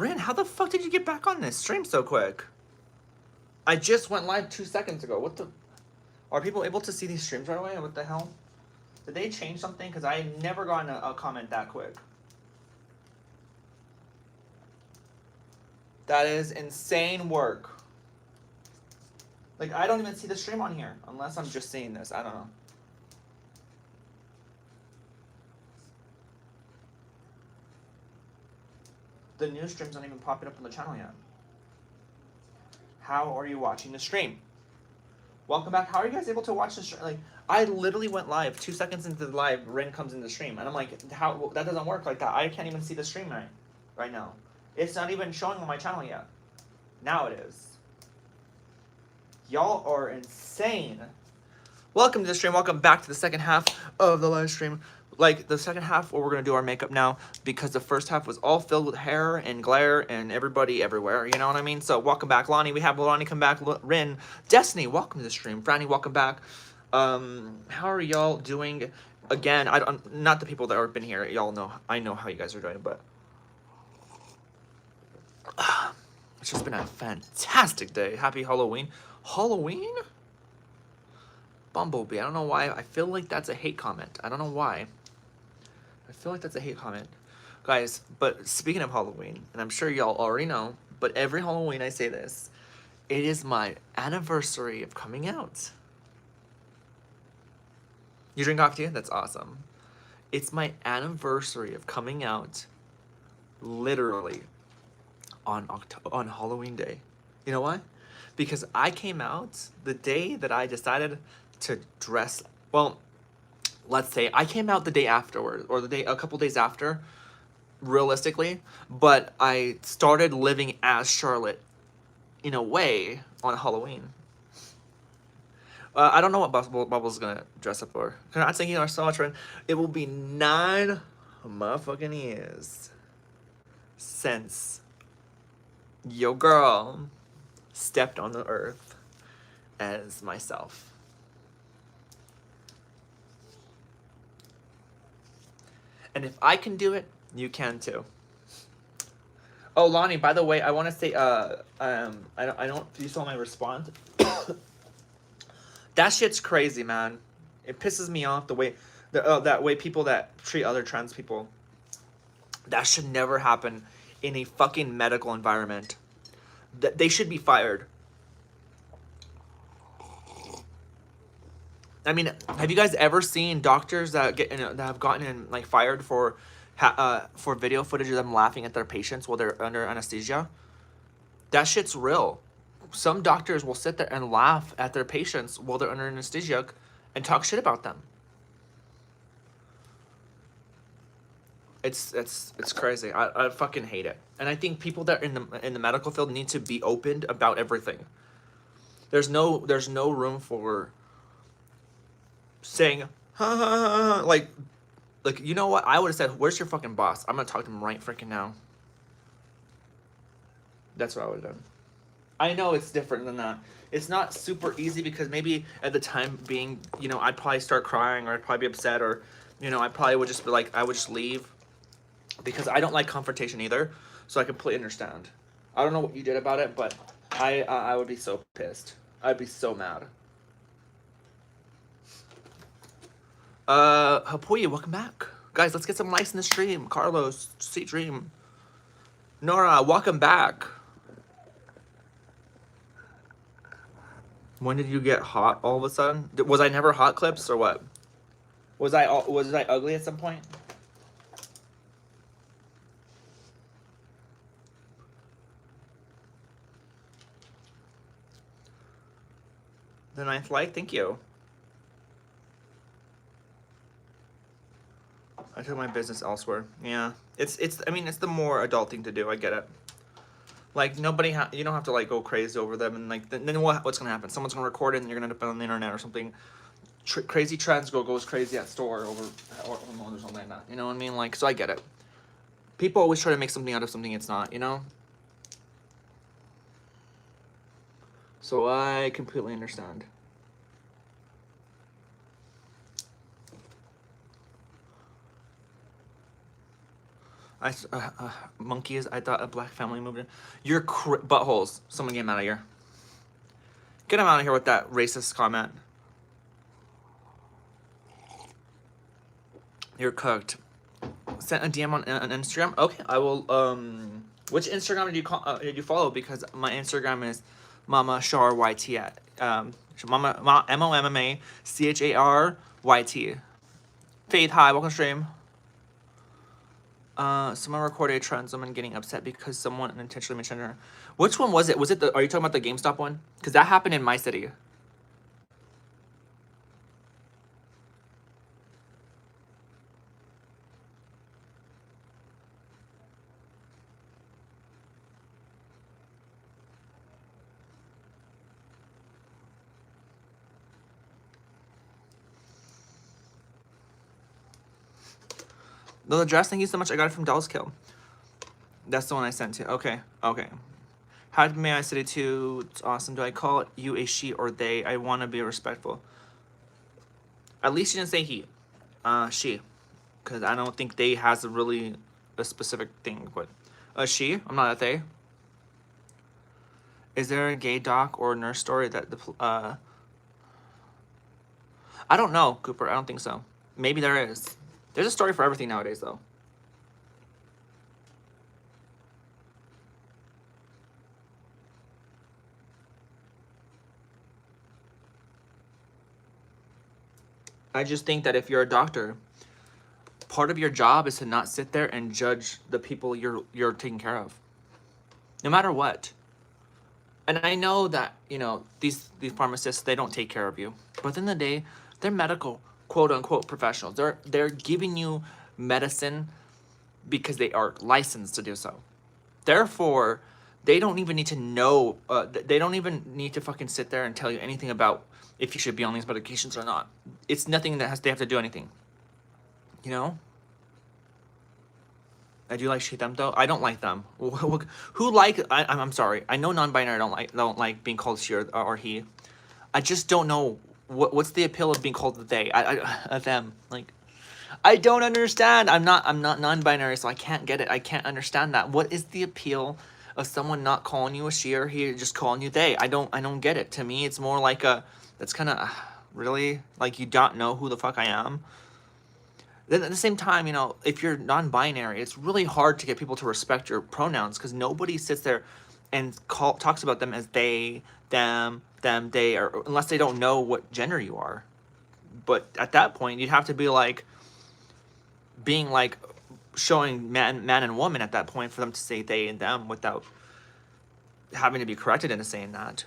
Rin, how the fuck did you get back on this stream so quick? I just went live 2 seconds ago. What the? Are people able to see these streams right away? What the hell? Did they change something? Because I never gotten a comment that quick. That is insane work. Like, I don't even see the stream on here. Unless I'm just seeing this. I don't know. The new stream's not even popping up on the channel yet. How are you watching the stream? Welcome back. How are you guys able to watch the stream? Like, I literally went live 2 seconds into the live. Rin comes in the stream, and I'm like, how? That doesn't work like that. I can't even see the stream right now. It's not even showing on my channel yet. Now it is. Y'all are insane. Welcome to the stream. Welcome back to the second half of the live stream. Like, the second half where we're going to do our makeup now, because the first half was all filled with hair and glare and everybody everywhere, you know what I mean? So, welcome back, Lonnie. We have Lonnie come back. Rin. Destiny, welcome to the stream. Franny, welcome back. How are y'all doing? Again, not the people that have been here. Y'all know, I know how you guys are doing, but it's just been a fantastic day. Happy Halloween. Halloween? Bumblebee. I don't know why. I feel like that's a hate comment. I don't know why. I feel like that's a hate comment. Guys, but speaking of Halloween, and I'm sure y'all already know, but every Halloween I say this, it is my anniversary of coming out. You drink coffee too? That's awesome. It's my anniversary of coming out literally on Halloween Day. You know why? Because I came out the day that I decided to dress, well, let's say I came out the day afterward, or a couple days after, realistically, but I started living as Charlotte in a way on Halloween. I don't know what Bubble's gonna dress up for. I'm thinking our saw trend. It will be 9 motherfucking years since your girl stepped on the earth as myself. And if I can do it, you can too. Oh, Lonnie, by the way, I want to say, I don't, you saw my response? That shit's crazy, man. It pisses me off the way, that way people that treat other trans people. That should never happen in a fucking medical environment. They should be fired. I mean, have you guys ever seen doctors that that have gotten in, like, fired for video footage of them laughing at their patients while they're under anesthesia? That shit's real. Some doctors will sit there and laugh at their patients while they're under anesthesia and talk shit about them. It's crazy. I fucking hate it. And I think people that are in the medical field need to be opened about everything. There's no room for saying, ha, ha, ha, ha. Like, you know what? I would have said, where's your fucking boss? I'm gonna talk to him right freaking now. That's what I would have done. I know it's different than that. It's not super easy because maybe at the time being, you know, I'd probably start crying, or I'd probably be upset, or, you know, I probably would just be like, I would just leave, because I don't like confrontation either. So I completely understand. I don't know what you did about it, but I would be so pissed. I'd be so mad. Hapoya, welcome back. Guys, let's get some likes in the stream. Carlos, Sweet Dream. Nora, welcome back. When did you get hot all of a sudden? Was I never hot, Clips, or what? Was I ugly at some point? The 9th like, thank you. I took my business elsewhere. Yeah, I mean, it's the more adult thing to do. I get it. Like, you don't have to, like, go crazy over them, and, like, then what's gonna happen? Someone's gonna record it, and you're gonna end up on the internet or something. Crazy trans girl goes crazy at store over hormones or something like that. You know what I mean? Like, so I get it. People always try to make something out of something it's not, you know? So I completely understand. Monkeys. I thought a black family moved in. You're buttholes. Someone get him out of here. Get him out of here with that racist comment. You're cooked. Sent a DM on Instagram. Okay, I will. Which Instagram did you follow? Because my Instagram is Mama Char YT at Mama MOMMACHARYT. Faith, hi, welcome to stream. Someone recorded a trans woman getting upset because someone unintentionally mentioned her. Which one was it? Was it the? Are you talking about the GameStop one? Because that happened in my city. The dress, thank you so much. I got it from Dallas Kill. That's the one I sent to. Okay, okay. How may I say it to? It's awesome. Do I call you a she or they? I want to be respectful. At least you didn't say he. She. Because I don't think they has a specific thing. But a she? I'm not a they. Is there a gay doc or nurse story that I don't know, Cooper. I don't think so. Maybe there is. There's a story for everything nowadays, though. I just think that if you're a doctor, part of your job is to not sit there and judge the people you're taking care of, no matter what. And I know that, you know, these pharmacists, they don't take care of you, but at the end of the day, they're medical quote unquote professionals. They're giving you medicine because they are licensed to do so. Therefore, they don't even need to know. They don't even need to fucking sit there and tell you anything about if you should be on these medications or not. It's nothing that they have to do anything. You know? I do like them though. I don't like them. Who like? I'm sorry. I know non-binary don't like being called she or he. I just don't know what's the appeal of being called they. Them. Like, I don't understand. I'm not non-binary, so I can't get it. I can't understand that. What is the appeal of someone not calling you a she or he, just calling you they? I don't get it. To me, it's more like that's kind of really like you don't know who the fuck I am. Then at the same time, you know, if you're non-binary, it's really hard to get people to respect your pronouns because nobody sits there and talks about them as they, them, they, or unless they don't know what gender you are. But at that point, you'd have to be like, being like, showing man and woman at that point for them to say they and them without having to be corrected into saying that.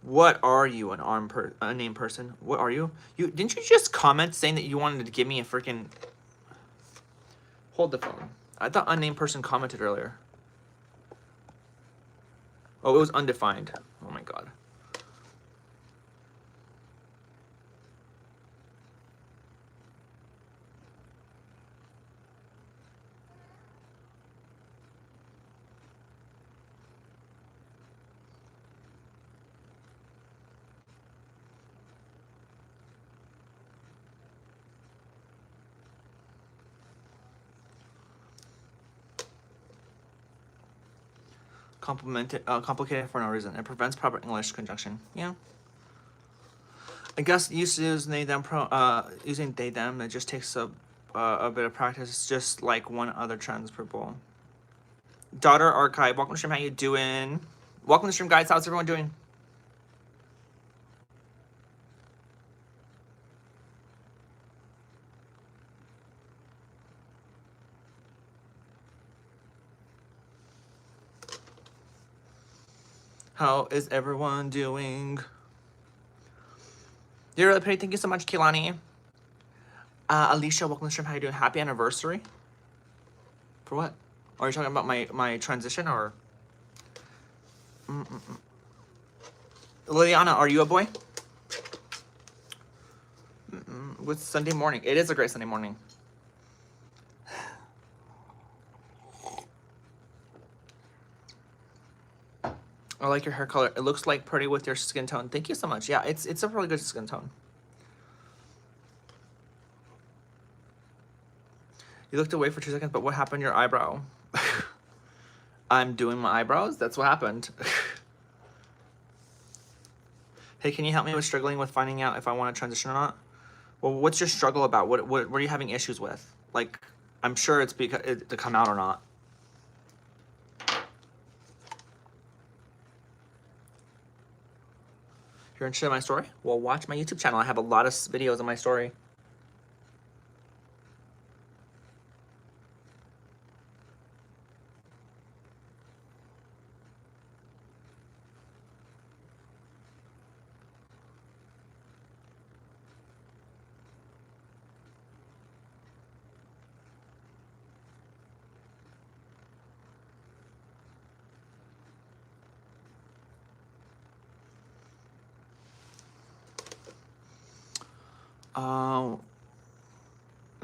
What are you, an unnamed person? What are you? Didn't you just comment saying that you wanted to give me a freaking... Hold the phone. I thought unnamed person commented earlier. Oh, it was undefined. Oh my god. Complicated for no reason. It prevents proper English conjunction. Yeah. I guess using they them using they them, it just takes a bit of practice. It's just like one other trans people. Daughter Archive, welcome to stream. How you doing? Welcome to stream, guys. How's everyone doing? How is everyone doing? You're really pretty. Thank you so much, Keelani. Alicia, welcome to the stream. How you doing? Happy anniversary. For what? Are you talking about my transition or? Liliana, are you a boy? With Sunday morning. It is a great Sunday morning. I like your hair color. It looks like pretty with your skin tone. Thank you so much. Yeah, it's a really good skin tone. You looked away for 2 seconds, but what happened to your eyebrow? I'm doing my eyebrows? That's what happened. Hey, can you help me with struggling with finding out if I want to transition or not? Well, what's your struggle about? What are you having issues with? Like, I'm sure it's because to come out or not. You're interested in my story? Well, watch my YouTube channel. I have a lot of videos on my story.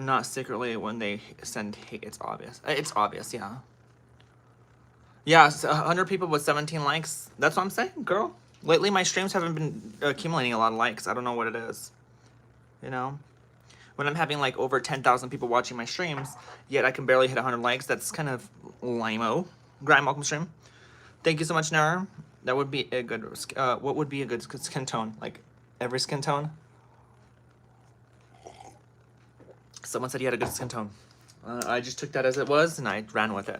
Not secretly when they send hate. It's obvious. It's obvious, yeah. Yeah, 100 people with 17 likes. That's what I'm saying, girl. Lately, my streams haven't been accumulating a lot of likes. I don't know what it is. You know? When I'm having like over 10,000 people watching my streams, yet I can barely hit 100 likes, that's kind of lame-o. Grime, welcome stream. Thank you so much, Nara. That would be a good, what would be a good skin tone? Like, every skin tone? Someone said he had a good skin tone. I just took that as it was, and I ran with it.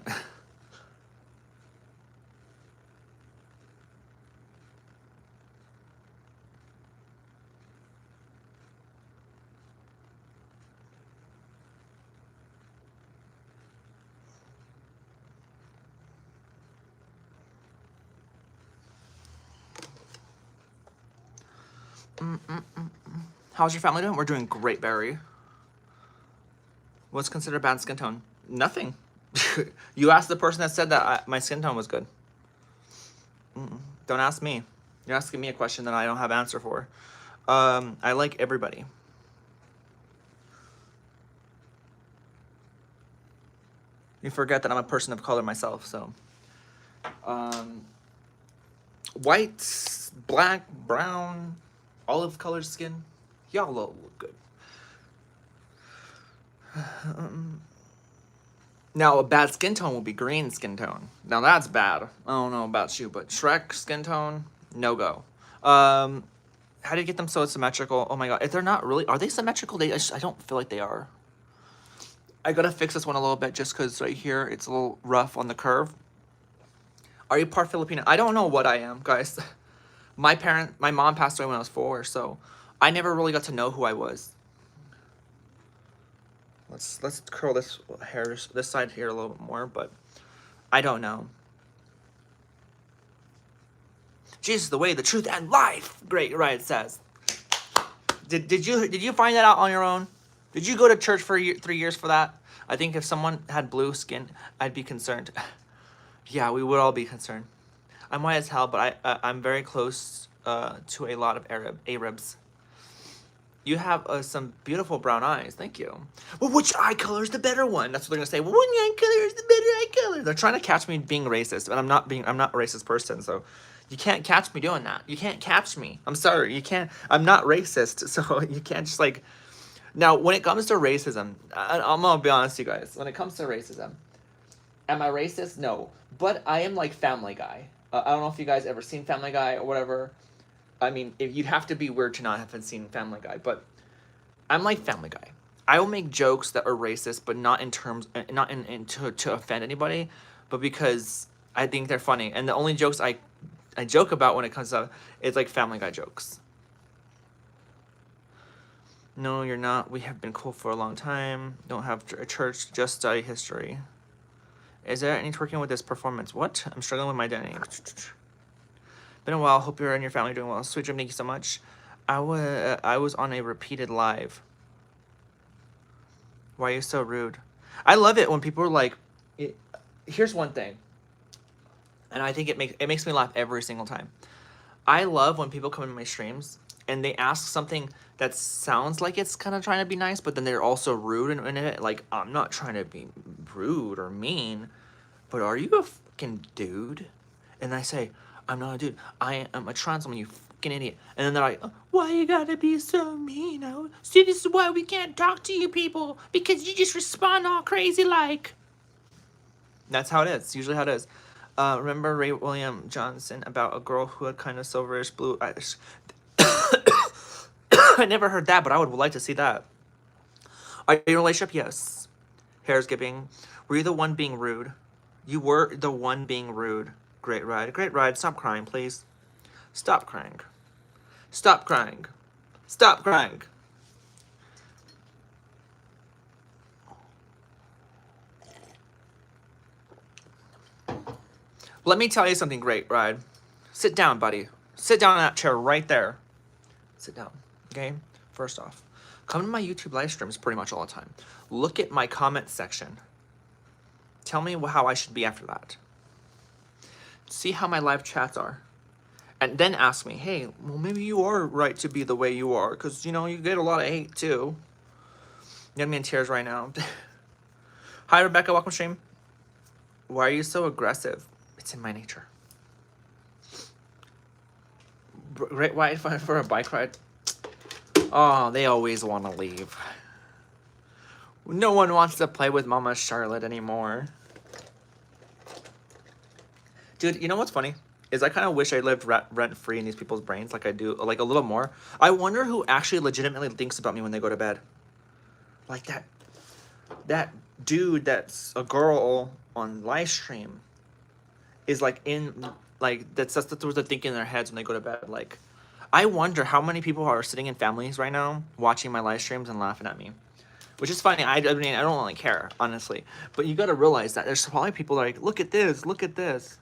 How's your family doing? We're doing great, Barry. What's considered bad skin tone? Nothing. You asked the person that said that my skin tone was good. Don't ask me. You're asking me a question that I don't have an answer for. I like everybody. You forget that I'm a person of color myself, so. White, black, brown, olive colored skin. Y'all look good. Now, a bad skin tone will be green skin tone. Now, that's bad. I don't know about you, but Shrek skin tone, no go. How do you get them so symmetrical? Oh my god, if they're not really, are they symmetrical? I don't feel like they are. I gotta fix this one a little bit just because right here, it's a little rough on the curve. Are you part Filipino? I don't know what I am, guys. My mom passed away when I was 4, so I never really got to know who I was. Let's curl this side here a little bit more, but I don't know. Jesus, the way, the truth, and life. Great, right? It says. Did you find that out on your own? Did you go to church for 3 years for that? I think if someone had blue skin, I'd be concerned. Yeah, we would all be concerned. I'm white as hell, but I'm very close to a lot of Arabs. You have some beautiful brown eyes. Thank you. Well, which eye color is the better one? That's what they're gonna say. Well, which eye color is the better eye color? They're trying to catch me being racist, but I'm not a racist person, so you can't catch me doing that. You can't catch me. I'm sorry. You can't. I'm not racist, so you can't just like. Now, when it comes to racism, I'm gonna be honest, you guys. When it comes to racism, am I racist? No, but I am like Family Guy. I don't know if you guys ever seen Family Guy or whatever. I mean, if you'd have to be weird to not have seen Family Guy, but I'm like Family Guy. I will make jokes that are racist, but not in terms, not in to offend anybody, but because I think they're funny. And the only jokes I joke about when it comes to it's like Family Guy jokes. No, you're not. We have been cool for a long time. Don't have a church, just study history. Is there any twerking with this performance? What? I'm struggling with my identity. Been a while. Hope you're and your family doing well. Sweet dream. Thank you so much. I was on a repeated live. Why are you so rude? I love it when people are like, here's one thing, and I think it makes me laugh every single time. I love when people come into my streams and they ask something that sounds like it's kind of trying to be nice, but then they're also rude in it. Like, I'm not trying to be rude or mean, but are you a fucking dude? And I say, I'm not a dude. I am a trans woman, you fucking idiot. And then they're like, why you gotta be so mean? Oh, see, this is why we can't talk to you people, because you just respond all crazy like. That's how it is. Usually how it is. Remember Ray William Johnson about a girl who had kind of silverish blue eyes? I never heard that, but I would like to see that. Are you in a relationship? Yes. Hair's giving. Were you the one being rude? You were the one being rude. Great ride. Great ride. Stop crying, please. Stop crying. Stop crying. Stop crying. Let me tell you something great, Ride. Sit down, buddy. Sit down in that chair right there. Sit down, okay? First off, come to my YouTube live streams pretty much all the time. Look at my comment section. Tell me how I should be after that. See how my live chats are. And then ask me, hey, well, maybe you are right to be the way you are, because, you know, you get a lot of hate, too. You got me in tears right now. Hi, Rebecca. Welcome, stream. Why are you so aggressive? It's in my nature. Great white for a bike ride. Oh, they always want to leave. No one wants to play with Mama Charlotte anymore. Dude, you know what's funny? Is I kind of wish I lived rent-free in these people's brains like I do, like a little more. I wonder who actually legitimately thinks about me when they go to bed. Like that dude that's a girl on live stream is like that's what they're thinking in their heads when they go to bed. Like, I wonder how many people are sitting in families right now watching my live streams and laughing at me. Which is funny. I mean, I don't really care, honestly. But you gotta realize that there's probably people that are like, look at this, look at this.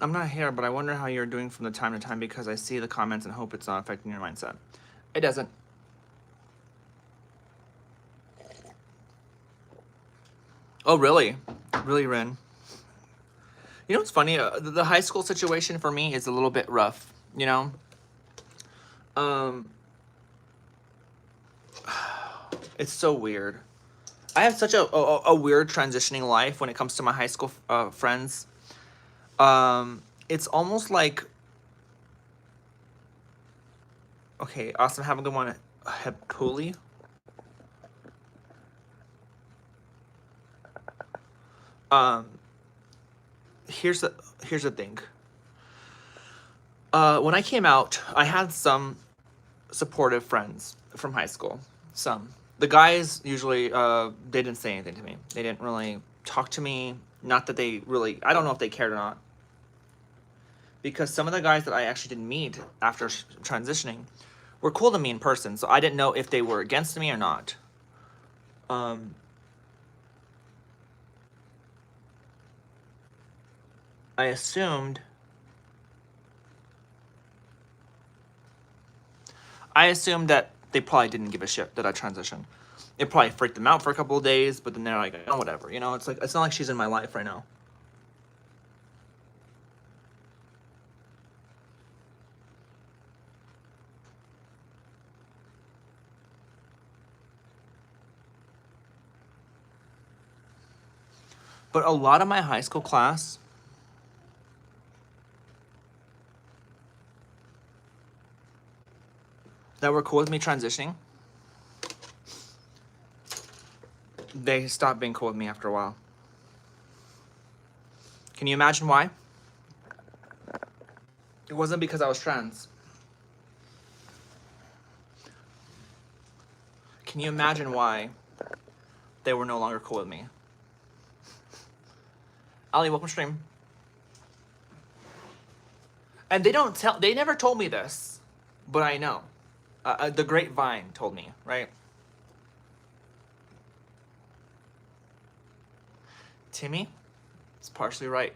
I'm not here, but I wonder how you're doing from the time to time because I see the comments and hope it's not affecting your mindset. It doesn't. Oh, really? Really, Ren? You know what's funny? The high school situation for me is a little bit rough, you know? It's so weird. I have such a weird transitioning life when it comes to my high school friends. It's almost like, okay, awesome, have a good one. Hepuli. Here's the thing. When I came out, I had some supportive friends from high school. Some. The guys usually, they didn't say anything to me. They didn't really talk to me. Not that they really, I don't know if they cared or not. Because some of the guys that I actually didn't meet after transitioning were cool to me in person. So I didn't know if they were against me or not. I assumed that they probably didn't give a shit that I transitioned. It probably freaked them out for a couple of days, but then they're like, oh, whatever. You know, it's like, it's not like she's in my life right now. But a lot of my high school class that were cool with me transitioning, they stopped being cool with me after a while. Can you imagine why? It wasn't because I was trans. Can you imagine why they were no longer cool with me? Ali, welcome to stream. And they never told me this, but I know. The grapevine told me, right? Timmy is partially right.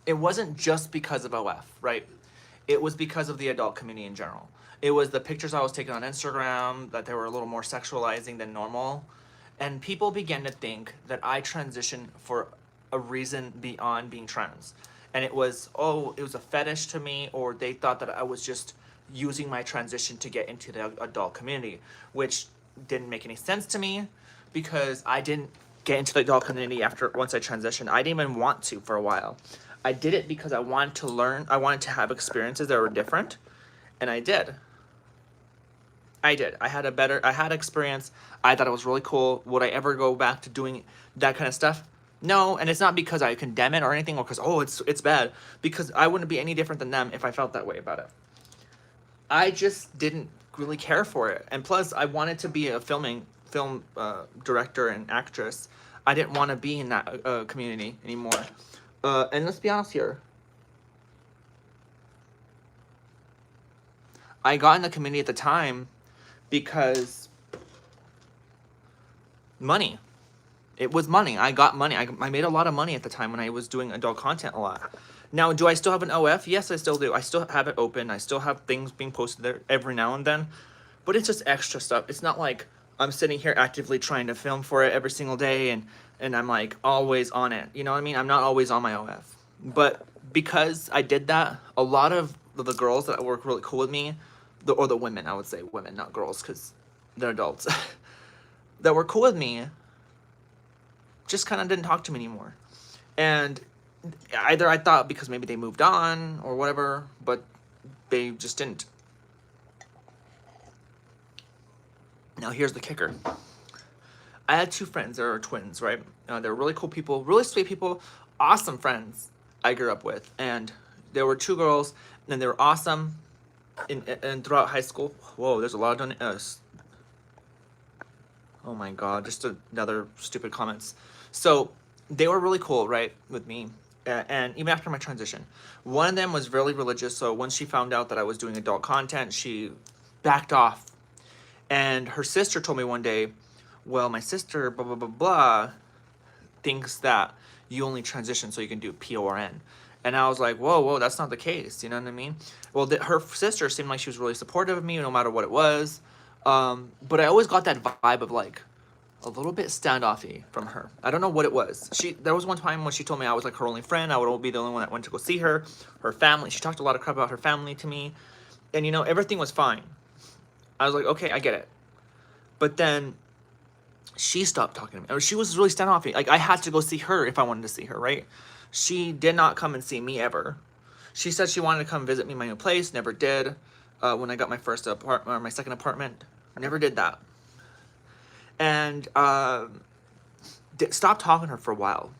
It wasn't just because of OF, right? It was because of the adult community in general. It was the pictures I was taking on Instagram that they were a little more sexualizing than normal. And people began to think that I transitioned for a reason beyond being trans. And it was a fetish to me, or they thought that I was just using my transition to get into the adult community, which didn't make any sense to me because I didn't get into the adult community once I transitioned. I didn't even want to for a while. I did it because I wanted to learn. I wanted to have experiences that were different, and I did. I had experience. I thought it was really cool. Would I ever go back to doing that kind of stuff? No, and it's not because I condemn it or anything, or because it's bad. Because I wouldn't be any different than them if I felt that way about it. I just didn't really care for it, and plus, I wanted to be a film director and actress. I didn't want to be in that community anymore. And let's be honest here. I got in the community at the time because money. It was money. I got money. I made a lot of money at the time when I was doing adult content a lot. Now, do I still have an OF? Yes, I still do. I still have it open. I still have things being posted there every now and then. But it's just extra stuff. It's not like I'm sitting here actively trying to film for it every single day and I'm like always on it. You know what I mean? I'm not always on my OF. But because I did that, a lot of the girls that work really cool with me, or the women, I would say women, not girls, because they're adults, that were cool with me, just kind of didn't talk to me anymore. And either I thought because maybe they moved on or whatever, but they just didn't. Now here's the kicker. I had two friends that are twins, right? They're really cool people, really sweet people, awesome friends I grew up with. And there were two girls, and they were awesome and throughout high school. Whoa, there's a lot of oh my god, just another stupid comments. So they were really cool, right, with me. And even after my transition, one of them was really religious. So once she found out that I was doing adult content, she backed off. And her sister told me one day, well, my sister, blah, blah, blah, blah, thinks that you only transition so you can do PORN. And I was like, whoa, that's not the case. You know what I mean? Well, her sister seemed like she was really supportive of me no matter what it was. But I always got that vibe of like a little bit standoffy from her. I don't know what it was. There was one time when she told me I was like her only friend. I would be the only one that went to go see her. Her family. She talked a lot of crap about her family to me. And, everything was fine. I was like, okay, I get it. But then she stopped talking to me. Or she was really standoffy. Like, I had to go see her if I wanted to see her, right? She did not come and see me ever. She said she wanted to come visit me in my new place. Never did. When I got my first apartment, or my second apartment. Never did that. And stopped talking to her for a while.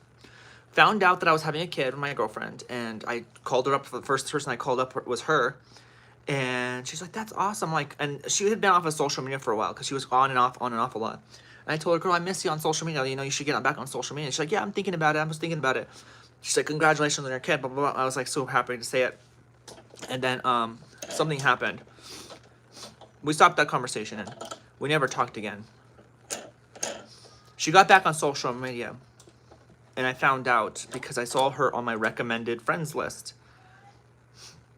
Found out that I was having a kid with my girlfriend. And I called her up. The first person I called up was her. And she's like, that's awesome. Like, and she had been off of social media for a while because she was on and off a lot. And I told her, girl, I miss you on social media. You should get back on social media. And she's like, yeah, I'm thinking about it. I was thinking about it. She's like, congratulations on your kid, blah, blah, blah. I was like, so happy to say it. And then something happened. We stopped that conversation and we never talked again. She got back on social media. And I found out because I saw her on my recommended friends list.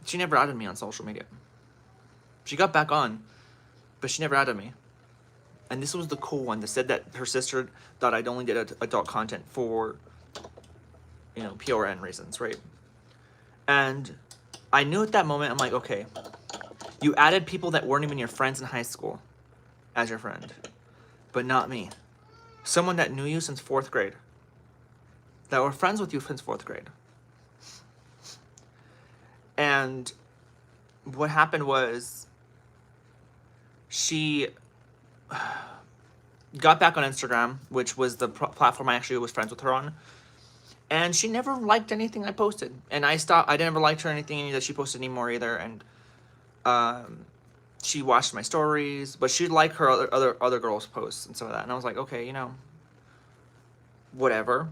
She never added me on social media. She got back on, but she never added me. And this was the cool one that said that her sister thought I'd only did adult content for, PRN reasons, right? And I knew at that moment, I'm like, okay, you added people that weren't even your friends in high school as your friend, but not me. Someone that knew you since 4th grade, that were friends with you since 4th grade. And what happened was she got back on Instagram, which was the platform I actually was friends with her on. And she never liked anything I posted. And I never liked her anything that she posted anymore either. And she watched my stories, but she'd like her other girls' posts and some of that. And I was like, okay, whatever.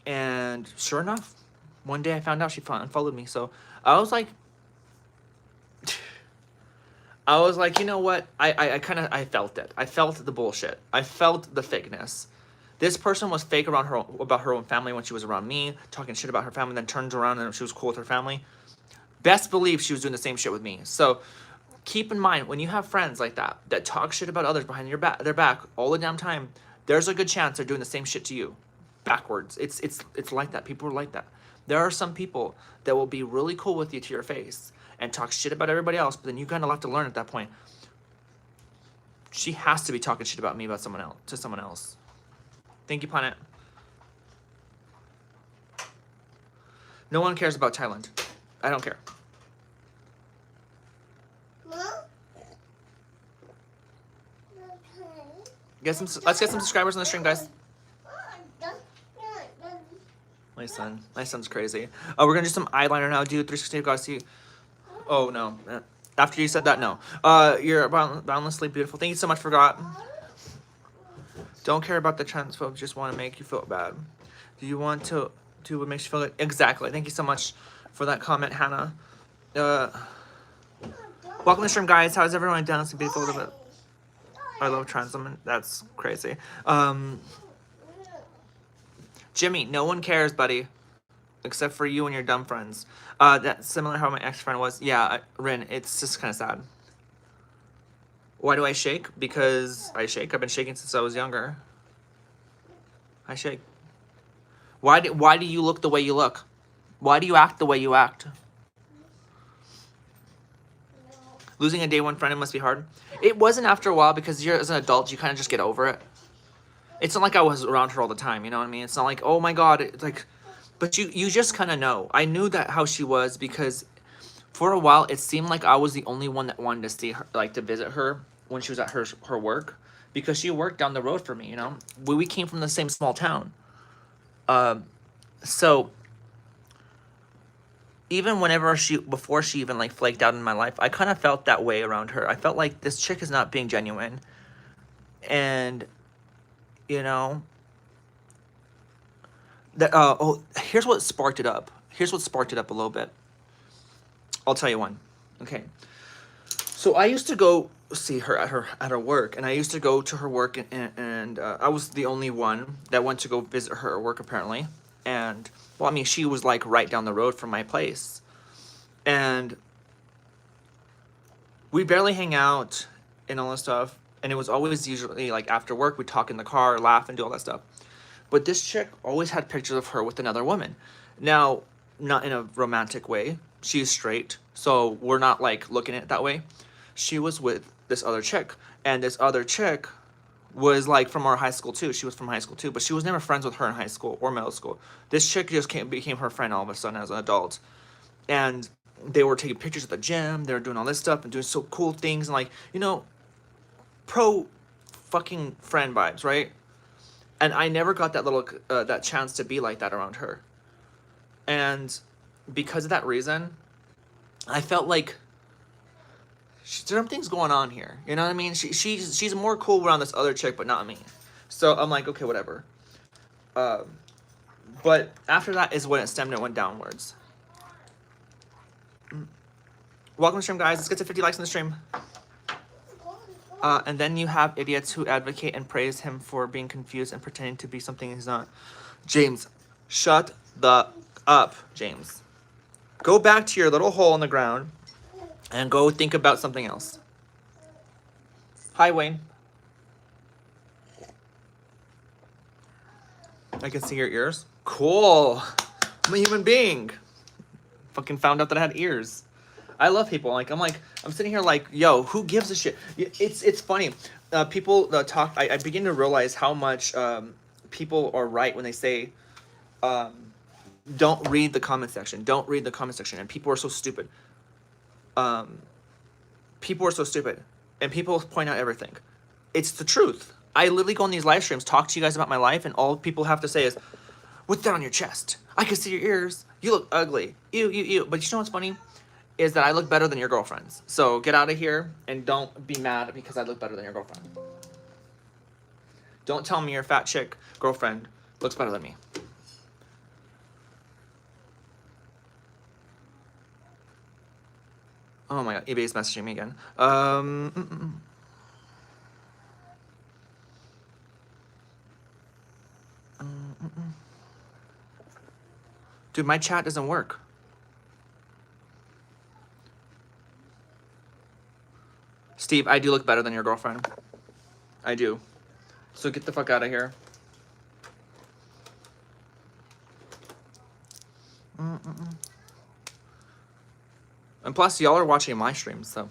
And sure enough, One day I found out she unfollowed me. So I was like, you know what? I felt it. I felt the bullshit. I felt the fakeness. This person was fake around her about her own family when she was around me, talking shit about her family, then turns around and she was cool with her family. Best believe she was doing the same shit with me. So keep in mind, when you have friends like that talk shit about others behind their back all the damn time, there's a good chance they're doing the same shit to you. Backwards. It's like that. People are like that. There are some people that will be really cool with you to your face and talk shit about everybody else, but then you kind of have to learn at that point. She has to be talking shit about me about someone else to someone else. Thank you, Planet. No one cares about Thailand. I don't care. Let's get some subscribers on the stream, guys. My son's crazy. Oh, we're gonna do some eyeliner now, dude. 360 Galaxy. Oh no. After you said that, no. You're boundlessly beautiful. Thank you so much, Forgot. Don't care about the transphobes. Just want to make you feel bad. Do you want to do what makes you feel good? Exactly. Thank you so much for that comment, Hannah. Welcome to the stream, guys. How's everyone doing? It's beautiful. A little bit. I love trans women. That's crazy. Jimmy, no one cares, buddy, except for you and your dumb friends. That's similar how my ex-friend was. Yeah, Rin, it's just kind of sad. Why do I shake? Because I shake. I've been shaking since I was younger. I shake. Why do you look the way you look? Why do you act the way you act? Losing a day one friend, it must be hard. It wasn't after a while because you're as an adult, you kind of just get over it. It's not like I was around her all the time, you know what I mean? It's not like, oh my God, it's like, but you just kind of know. I knew that how she was because for a while it seemed like I was the only one that wanted to see her, like to visit her when she was at her work, because she worked down the road for me, you know? We came from the same small town. So even before she even like flaked out in my life, I kind of felt that way around her. I felt like this chick is not being genuine. And, you know, that, here's what sparked it up. Here's what sparked it up a little bit. I'll tell you one. Okay. So I used to go see her at her work, and I used to go to her work, and I was the only one that went to go visit her at work apparently. And well, I mean, she was like right down the road from my place, and we barely hang out and all that stuff. And it was always usually like after work, we'd talk in the car, laugh, and do all that stuff. But this chick always had pictures of her with another woman. Now, not in a romantic way. She's straight, so we're not like looking at it that way. She was with this other chick, and this other chick was like from our high school too. She was from high school too, but she was never friends with her in high school or middle school. This chick just became her friend all of a sudden as an adult. And they were taking pictures at the gym. They were doing all this stuff and doing so cool things and like, you know, pro fucking friend vibes, right? And I never got that little that chance to be like that around her. And because of that reason, I felt like something's going on here. You know what I mean? She's more cool around this other chick, but not me. So I'm like, okay, whatever. But after that is when it stemmed and went downwards. Welcome to the stream, guys. Let's get to 50 likes in the stream. And then you have idiots who advocate and praise him for being confused and pretending to be something he's not. James, shut the up, James. Go back to your little hole in the ground and go think about something else. Hi, Wayne. I can see your ears. Cool. I'm a human being. Fucking found out that I had ears. I love people. I'm sitting here like, yo, who gives a shit? It's funny. People talk. I begin to realize how much people are right when they say, don't read the comment section. Don't read the comment section. And people are so stupid. People are so stupid. And people point out everything. It's the truth. I literally go on these live streams, talk to you guys about my life, and all people have to say is, what's that on your chest? I can see your ears. You look ugly. Ew. But you know what's funny? Is that I look better than your girlfriends. So get out of here and don't be mad because I look better than your girlfriend. Don't tell me your fat chick girlfriend looks better than me. Oh my god, eBay's messaging me again. Dude, my chat doesn't work. Steve, I do look better than your girlfriend. I do. So get the fuck out of here. And plus, y'all are watching my streams, so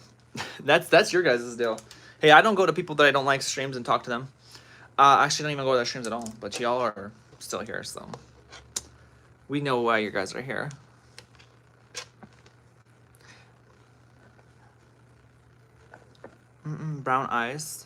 that's your guys' deal. Hey, I don't go to people that I don't like streams and talk to them. Actually, I don't even go to their streams at all. But y'all are still here, so we know why you guys are here. Brown eyes.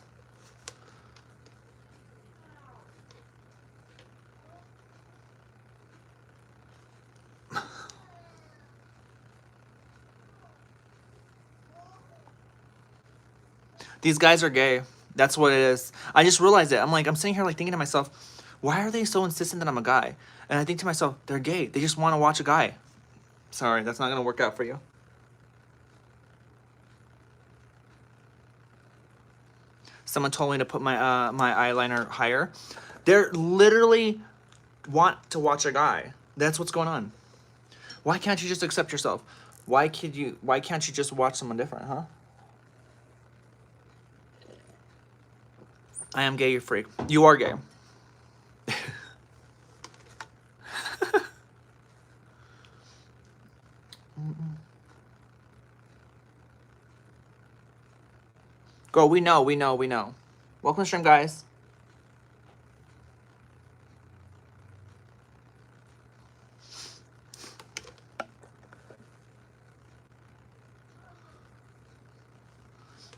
These guys are gay. That's what it is. I just realized it. I'm sitting here like thinking to myself, why are they so insistent that I'm a guy? And I think to myself, they're gay. They just want to watch a guy. Sorry, that's not gonna work out for you. Someone told me to put my my eyeliner higher. They're literally want to watch a guy. That's what's going on. Why can't you just accept yourself? Why can't you just watch someone different, huh? I am gay, you freak. You are gay. Girl, we know. Welcome to the stream, guys.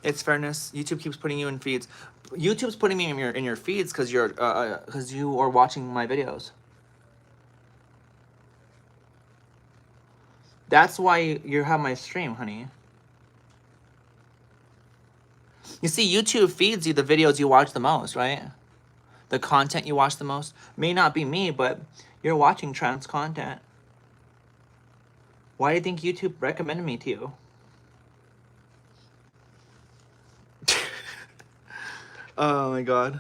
It's fairness. YouTube keeps putting you in feeds. YouTube's putting me in your feeds because you are watching my videos. That's why you have my stream, honey. You see, YouTube feeds you the videos you watch the most, right? The content you watch the most. May not be me, but you're watching trans content. Why do you think YouTube recommended me to you? Oh my god.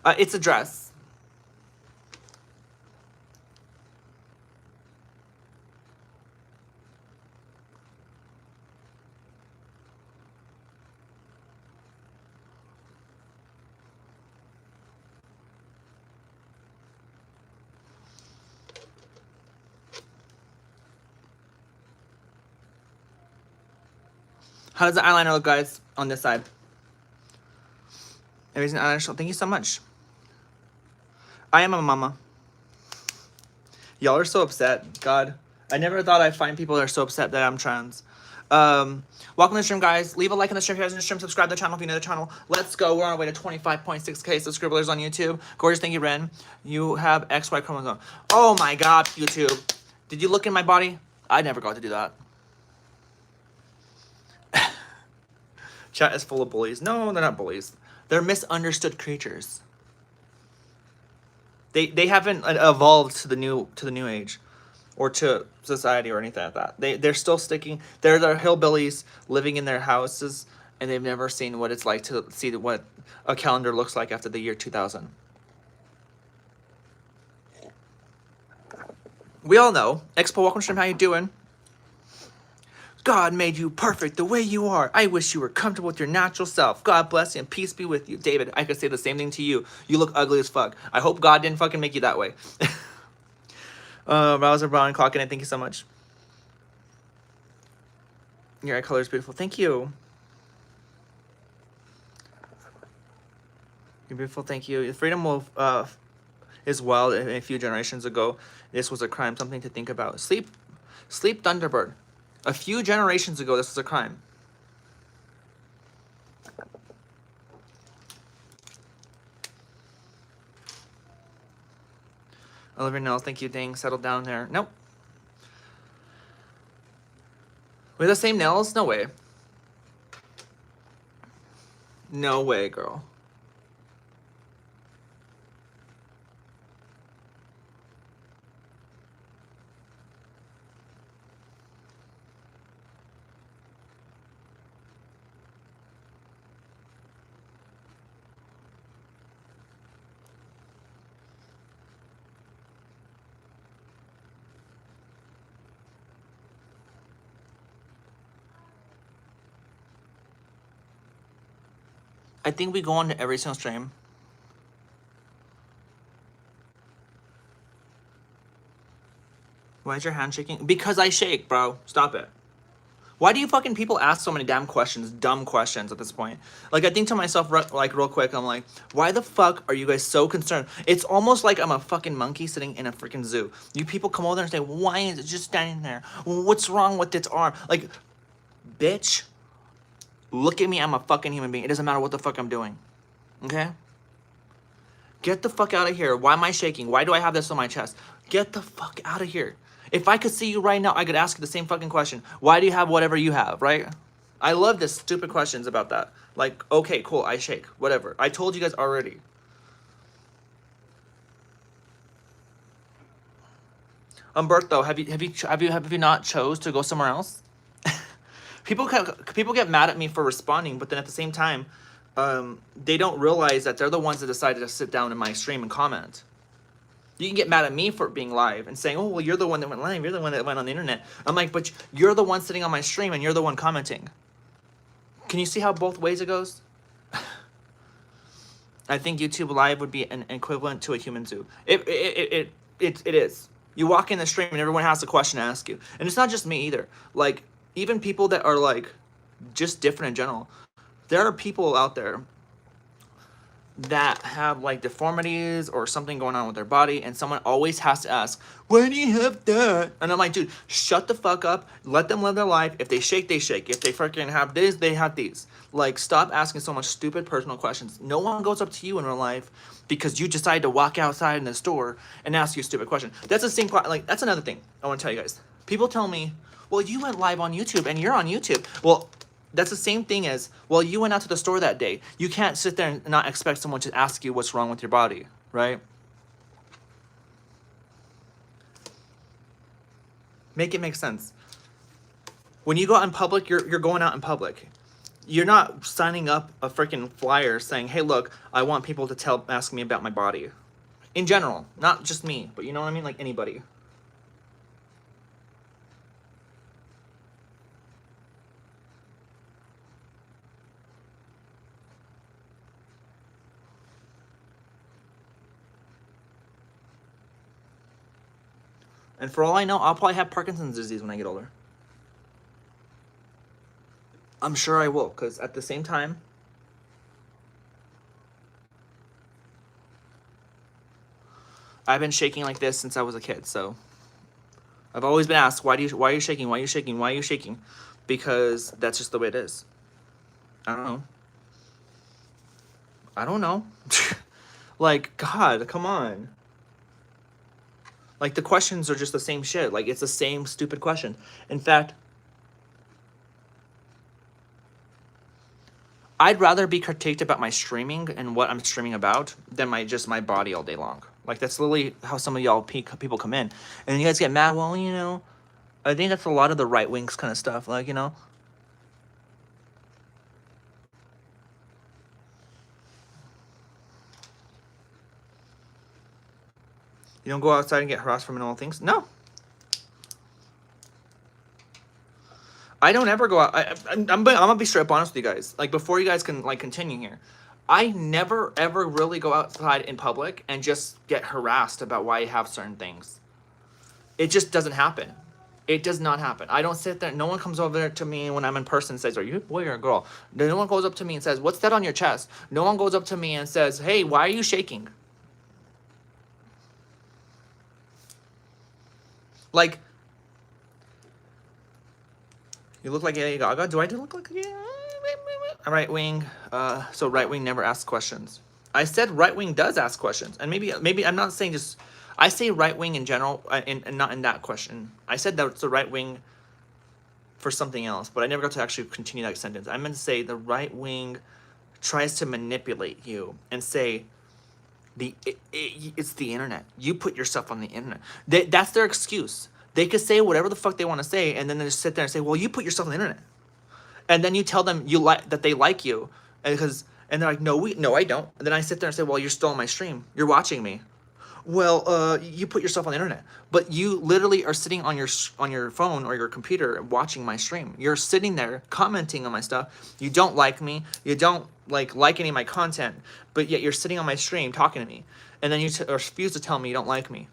It's a dress. How does the eyeliner look, guys, on this side? Amazing eyeliner. Thank you so much. I am a mama. Y'all are so upset. God, I never thought I'd find people that are so upset that I'm trans. Welcome to the stream, guys. Leave a like on the stream if you're in the stream. Subscribe to the channel if you're new to the channel. Let's go. We're on our way to 25.6K subscribers on YouTube. Gorgeous, thank you, Ren. You have XY chromosome. Oh my God, YouTube. Did you look in my body? I never got to do that. Chat is full of bullies. No, they're not bullies. They're misunderstood creatures. They haven't evolved to the new age, or to society or anything like that. They're still sticking. They're hillbillies living in their houses, and they've never seen what it's like to see what a calendar looks like after the year 2000. We all know. Expo, welcome to stream. How you doing? God made you perfect the way you are. I wish you were comfortable with your natural self. God bless you and peace be with you. David, I could say the same thing to you. You look ugly as fuck. I hope God didn't fucking make you that way. Browser Brown clocking in. Thank you so much. Your eye color is beautiful. Thank you. You're beautiful. Thank you. Freedom will is wild. A few generations ago, this was a crime. Something to think about. Sleep Thunderbird. A few generations ago, this was a crime. Olivia Nels, thank you, dang. Settle down there. Nope. We're the same nails? No way. No way, girl. I think we go on to every single stream. Why is your hand shaking? Because I shake, bro. Stop it. Why do you fucking people ask so many damn questions, dumb questions at this point? Like, I think to myself, like, real quick, I'm like, why the fuck are you guys so concerned? It's almost like I'm a fucking monkey sitting in a freaking zoo. You people come over there and say, why is it just standing there? What's wrong with its arm? Like, bitch, look at me, I'm a fucking human being. It doesn't matter what the fuck I'm doing, okay? Get the fuck out of here. Why am I shaking? Why do I have this on my chest? Get the fuck out of here. If I could see you right now, I could ask you the same fucking question. Why do you have whatever you have, right? I love this stupid questions about that. Like, okay, cool, I shake, whatever. I told you guys already. Umberto, have you not chose to go somewhere else? People get mad at me for responding, but then at the same time, they don't realize that they're the ones that decided to sit down in my stream and comment. You can get mad at me for being live and saying, oh, well, you're the one that went live. You're the one that went on the internet. I'm like, but you're the one sitting on my stream and you're the one commenting. Can you see how both ways it goes? I think YouTube Live would be an equivalent to a human zoo. It is. You walk in the stream and everyone has a question to ask you. And it's not just me either. Like, even people that are, like, just different in general. There are people out there that have, like, deformities or something going on with their body, and someone always has to ask, why do you have that? And I'm like, dude, shut the fuck up. Let them live their life. If they shake, they shake. If they freaking have this, they have these. Like, stop asking so much stupid personal questions. No one goes up to you in real life because you decide to walk outside in the store and ask you a stupid question. That's the same, like, that's another thing I want to tell you guys. People tell me, well, you went live on YouTube and you're on YouTube. Well, that's the same thing as, well, you went out to the store that day. You can't sit there and not expect someone to ask you what's wrong with your body, right? Make it make sense. When you go out in public, you're going out in public. You're not signing up a freaking flyer saying, hey, look, I want people to ask me about my body. In general, not just me, but you know what I mean? Like anybody. And for all I know, I'll probably have Parkinson's disease when I get older. I'm sure I will, because at the same time, I've been shaking like this since I was a kid, so I've always been asked, why are you shaking? Why are you shaking? Why are you shaking? Because that's just the way it is. I don't know. I don't know. Like, God, come on. Like, the questions are just the same shit. Like, it's the same stupid question. In fact, I'd rather be critiqued about my streaming and what I'm streaming about than my body all day long. Like, that's literally how some of y'all people come in. And you guys get mad, well, you know, I think that's a lot of the right wings kind of stuff. Like, you know. You don't go outside and get harassed for minimal things? No. I don't ever go out. I'm gonna be straight up honest with you guys. Like, before you guys can, like, continue here, I never ever really go outside in public and just get harassed about why you have certain things. It just doesn't happen. It does not happen. I don't sit there. No one comes over there to me when I'm in person and says, are you a boy or a girl? No one goes up to me and says, what's that on your chest? No one goes up to me and says, hey, why are you shaking? Like, you look like Lady Gaga. Do I look like a right wing? So right wing never asks questions. I said right wing does ask questions, and maybe I'm not saying just. I say right wing in general, and not in that question. I said that it's the right wing for something else, but I never got to actually continue that sentence. I meant to say the right wing tries to manipulate you and say it's the internet. You put yourself on the internet. That's their excuse. They could say whatever the fuck they want to say, and then they just sit there and say, well, you put yourself on the internet. And then you tell them that they like you, and they're like, no, I don't. And then I sit there and say, well, you're still on my stream. You're watching me. Well, you put yourself on the internet, but you literally are sitting on your phone or your computer watching my stream. You're sitting there commenting on my stuff. You don't like me. You don't like any of my content, but yet you're sitting on my stream talking to me, and then you refuse to tell me you don't like me.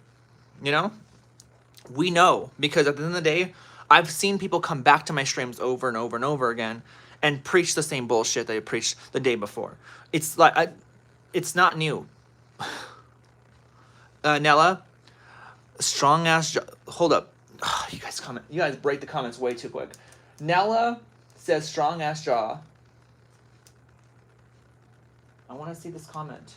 You know, we know, because at the end of the day, I've seen people come back to my streams over and over and over again and preach the same bullshit they preached the day before. It's like it's not new. Nella, strong ass. Hold up, you guys comment. You guys break the comments way too quick. Nella says strong ass jaw. I want to see this comment.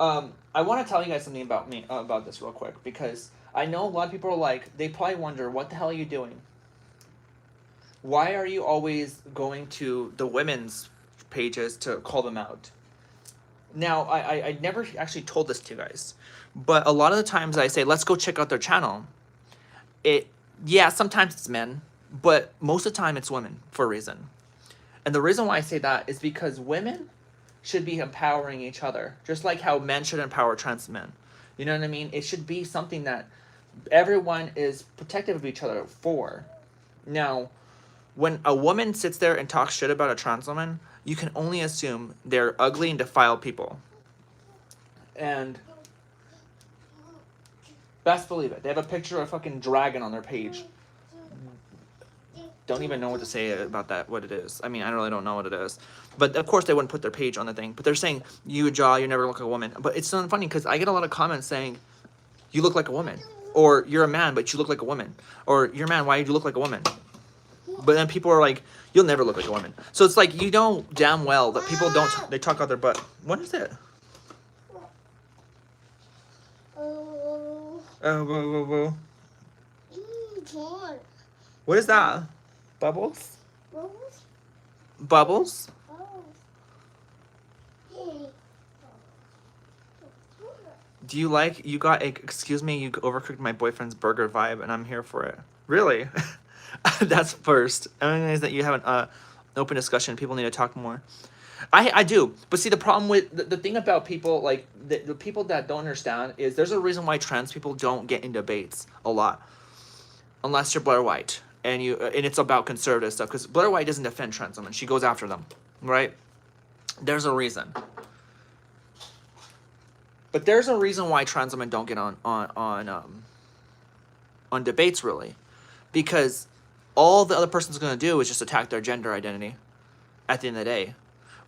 I want to tell you guys something about me, about this real quick, because I know a lot of people are like, they probably wonder, what the hell are you doing? Why are you always going to the women's pages to call them out? Now, I never actually told this to you guys, but a lot of the times I say, let's go check out their channel. Yeah, sometimes it's men, but most of the time it's women for a reason. And the reason why I say that is because women should be empowering each other, just like how men should empower trans men. You know what I mean? It should be something that everyone is protective of each other for. Now, when a woman sits there and talks shit about a trans woman, you can only assume they're ugly and defiled people. And best believe it, they have a picture of a fucking dragon on their page. Don't even know what to say about that, what it is. I mean, I really don't know what it is. But of course they wouldn't put their page on the thing. But they're saying, you jaw, you never look like a woman. But it's so funny because I get a lot of comments saying, you look like a woman. Or you're a man, but you look like a woman. Or you're a man, why do you look like a woman? But then people are like, you'll never look like a woman. So it's like, you know damn well that people don't, they talk out their butt. What is it? Oh, whoa, whoa, whoa. What is that? Bubbles? Bubbles? Bubbles? Do you like, you got, excuse me, you overcooked my boyfriend's burger vibe and I'm here for it. Really? That's first. I mean, is that you have an open discussion. People need to talk more. I do. But see, the problem with, the thing about people, like, the people that don't understand is there's a reason why trans people don't get in debates a lot. Unless you're Blair White. And it's about conservative stuff. Because Blair White doesn't defend trans women. She goes after them. Right? There's a reason. But there's a reason why trans women don't get on debates, really. Because all the other person's going to do is just attack their gender identity at the end of the day.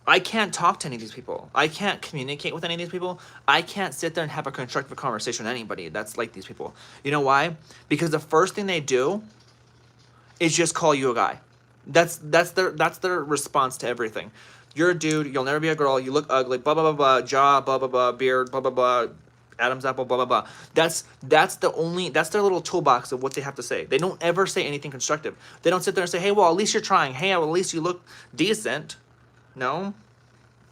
I can't talk to any of these people. I can't communicate with any of these people. I can't sit there and have a constructive conversation with anybody that's like these people. You know why? Because the first thing they do is just call you a guy. That's their response to everything. You're a dude, you'll never be a girl, you look ugly, blah, blah, blah, blah, jaw, blah, blah, blah, beard, blah, blah, blah, Adam's apple, blah, blah, blah. That's their little toolbox of what they have to say. They don't ever say anything constructive. They don't sit there and say, hey, well, at least you're trying. Hey, well, at least you look decent. No.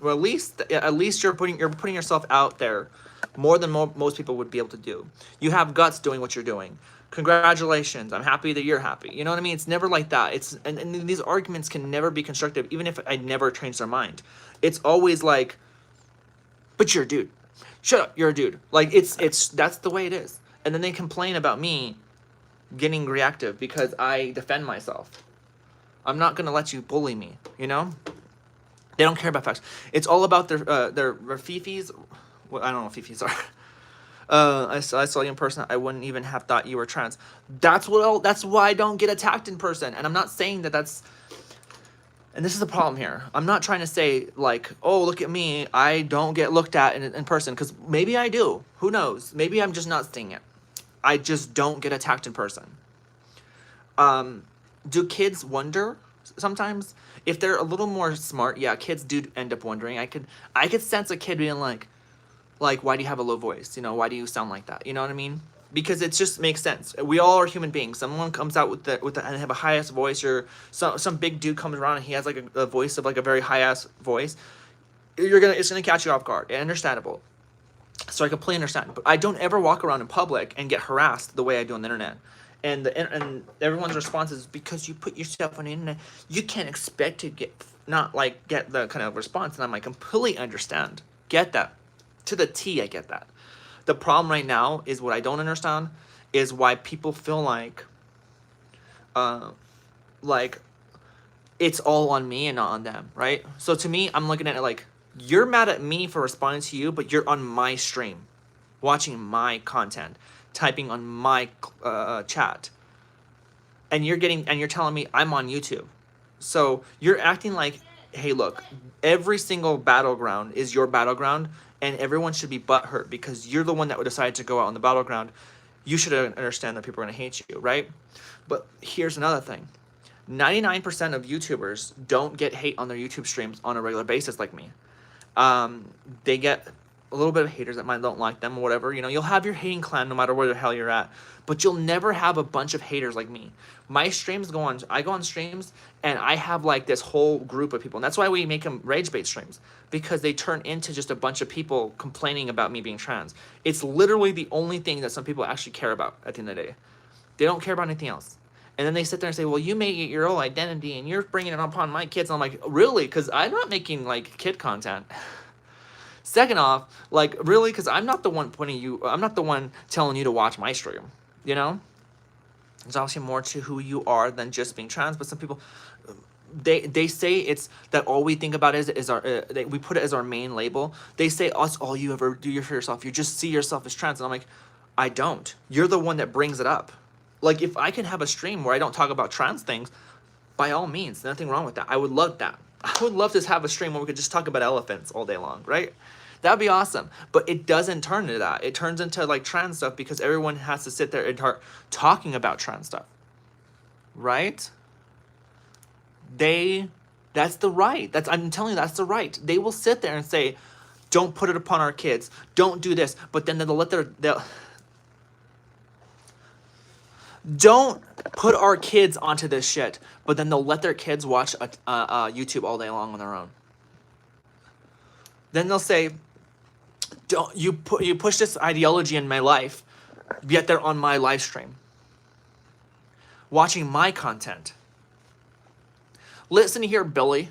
Well, at least you're putting yourself out there more than most people would be able to do. You have guts doing what you're doing. Congratulations. I'm happy that you're happy. You know what I mean? It's never like that. And these arguments can never be constructive, even if I never change their mind. It's always like, but you're a dude. Shut up, you're a dude. Like, that's the way it is. And then they complain about me getting reactive because I defend myself. I'm not going to let you bully me, you know? They don't care about facts. It's all about their fifis. Well, I don't know what fifis are. I saw you in person. I wouldn't even have thought you were trans. That's why I don't get attacked in person. And I'm not saying that's... And this is the problem here. I'm not trying to say, like, oh, look at me. I don't get looked at in person. Because maybe I do. Who knows? Maybe I'm just not seeing it. I just don't get attacked in person. Do kids wonder sometimes? If they're a little more smart, yeah, kids do end up wondering. I could sense a kid being like, why do you have a low voice? You know, why do you sound like that? You know what I mean? Because it just makes sense. We all are human beings. Someone comes out with and have a high-ass voice, or some big dude comes around and he has like a voice of like a very high-ass voice. It's gonna catch you off guard. Understandable. So I completely understand. But I don't ever walk around in public and get harassed the way I do on the internet. and everyone's response is, because you put yourself on the internet, you can't expect to get the kind of response. And I'm like, completely understand, get that, to the T. I get that. The problem right now is, what I don't understand is why people feel uh, like it's all on me and not on them, right? So to me, I'm looking at it like, you're mad at me for responding to you, but you're on my stream, watching my content, typing on my chat, and you're telling me I'm on YouTube. So you're acting like, hey, look, every single battleground is your battleground, and everyone should be butthurt because you're the one that would decide to go out on the battleground. You should understand that people are going to hate you, right? But here's another thing. 99% of YouTubers don't get hate on their YouTube streams on a regular basis like me. They get a little bit of haters that might don't like them or whatever. You know, you'll have your hating clan no matter where the hell you're at, but you'll never have a bunch of haters like me. My streams I go on streams and I have like this whole group of people, and that's why we make them rage bait streams, because they turn into just a bunch of people complaining about me being trans. It's literally the only thing that some people actually care about at the end of the day. They don't care about anything else. And then they sit there and say, well, you make it your own identity and you're bringing it upon my kids. And I'm like, really? Because I'm not making like kid content. Second off, like, really? Because I'm not the one I'm not the one telling you to watch my stream, you know? There's obviously more to who you are than just being trans, but some people, they say it's that all we think about is our, we put it as our main label. They say, that's all you ever do for yourself. You just see yourself as trans. And I'm like, I don't. You're the one that brings it up. Like, if I can have a stream where I don't talk about trans things, by all means, nothing wrong with that. I would love that. I would love to have a stream where we could just talk about elephants all day long, right? That'd be awesome. But it doesn't turn into that. It turns into like trans stuff because everyone has to sit there and start talking about trans stuff, right? That's the right. I'm telling you, that's the right. They will sit there and say, don't put it upon our kids. Don't do this. But then they'll don't put our kids onto this shit, but then they'll let their kids watch YouTube all day long on their own. Then they'll say, "Don't you push this ideology in my life, yet they're on my live stream, watching my content." Listen here, Billy.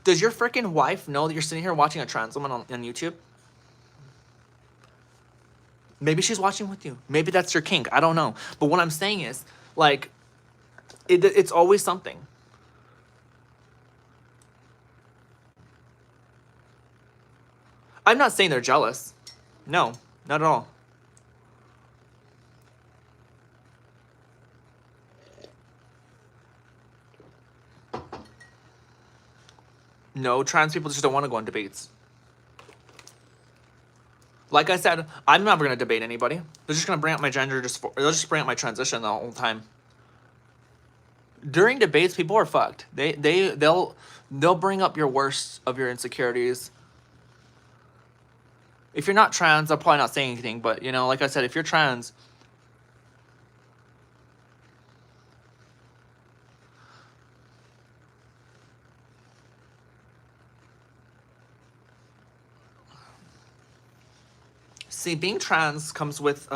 Does your freaking wife know that you're sitting here watching a trans woman on YouTube? Maybe she's watching with you. Maybe that's your kink. I don't know. But what I'm saying is, like, it's always something. I'm not saying they're jealous. No, not at all. No, trans people just don't want to go on debates. Like I said, I'm never gonna debate anybody. They're just gonna bring up my gender. They'll just bring up my transition the whole time. During debates, people are fucked. They'll bring up your worst of your insecurities. If you're not trans, they'll probably not say anything. But you know, like I said, if you're trans, see, being trans comes with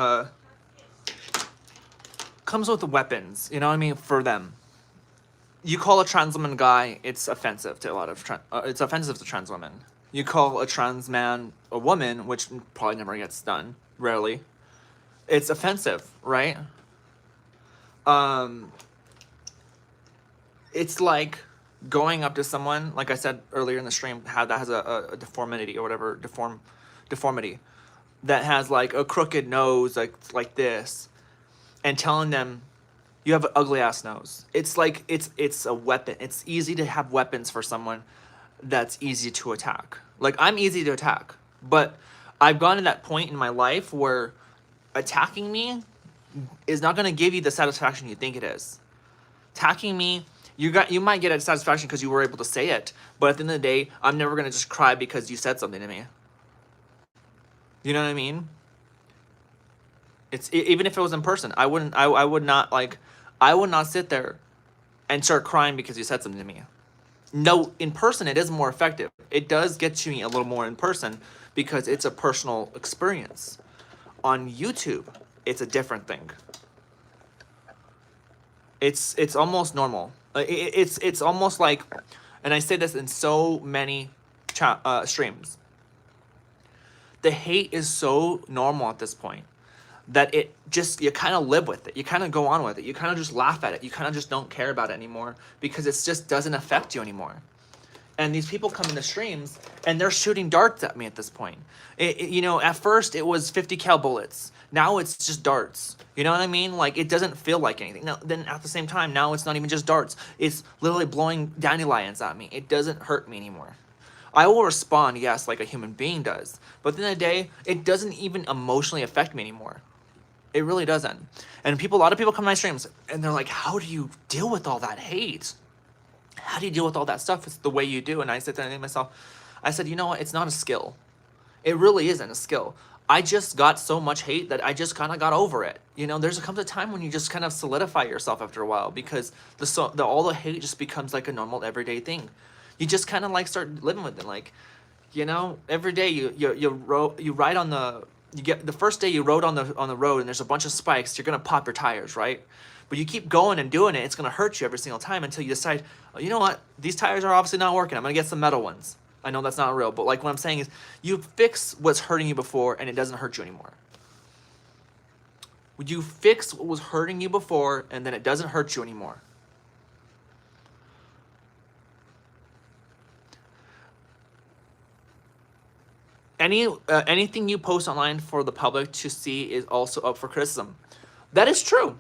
weapons. You know what I mean? For them, you call a trans woman guy, it's offensive to a lot of it's offensive to trans women. You call a trans man a woman, which probably never gets done, rarely. It's offensive, right? It's like going up to someone, like I said earlier in the stream, that has a deformity or whatever, deformity, that has like a crooked nose, like this, and telling them, you have an ugly ass nose. It's like, it's a weapon. It's easy to have weapons for someone that's easy to attack. Like, I'm easy to attack, but I've gotten to that point in my life where attacking me is not going to give you the satisfaction you think it is. Attacking me, you might get a satisfaction because you were able to say it, but at the end of the day, I'm never going to just cry because you said something to me. You know what I mean? Even if it was in person, I would not sit there and start crying because you said something to me. No, in person, it is more effective. It does get to me a little more in person because it's a personal experience. On YouTube, it's a different thing. It's almost normal. It's almost like, and I say this in so many streams. The hate is so normal at this point that it just, you kind of live with it. You kind of go on with it. You kind of just laugh at it. You kind of just don't care about it anymore because it just doesn't affect you anymore. And these people come into streams and they're shooting darts at me at this point. You know, at first it was 50 cal bullets. Now it's just darts. You know what I mean? Like, it doesn't feel like anything. Now, then at the same time, now it's not even just darts. It's literally blowing dandelions at me. It doesn't hurt me anymore. I will respond, yes, like a human being does. But at the end of the day, it doesn't even emotionally affect me anymore. It really doesn't. And a lot of people come to my streams and they're like, how do you deal with all that hate? How do you deal with all that stuff? It's the way you do. And I said to myself, I said, you know what? It's not a skill. It really isn't a skill. I just got so much hate that I just kind of got over it. You know, comes a time when you just kind of solidify yourself after a while because all the hate just becomes like a normal everyday thing. You just kind of like start living with it. Like, you know, every day you ride on the first day you rode on the road and there's a bunch of spikes, you're gonna pop your tires, right? But you keep going and doing it, it's gonna hurt you every single time until you decide, oh, you know what? These tires are obviously not working. I'm gonna get some metal ones. I know that's not real, but like what I'm saying is you fix what's hurting you before and it doesn't hurt you anymore. Would you fix what was hurting you before and then it doesn't hurt you anymore? Anything you post online for the public to see is also up for criticism. That is true.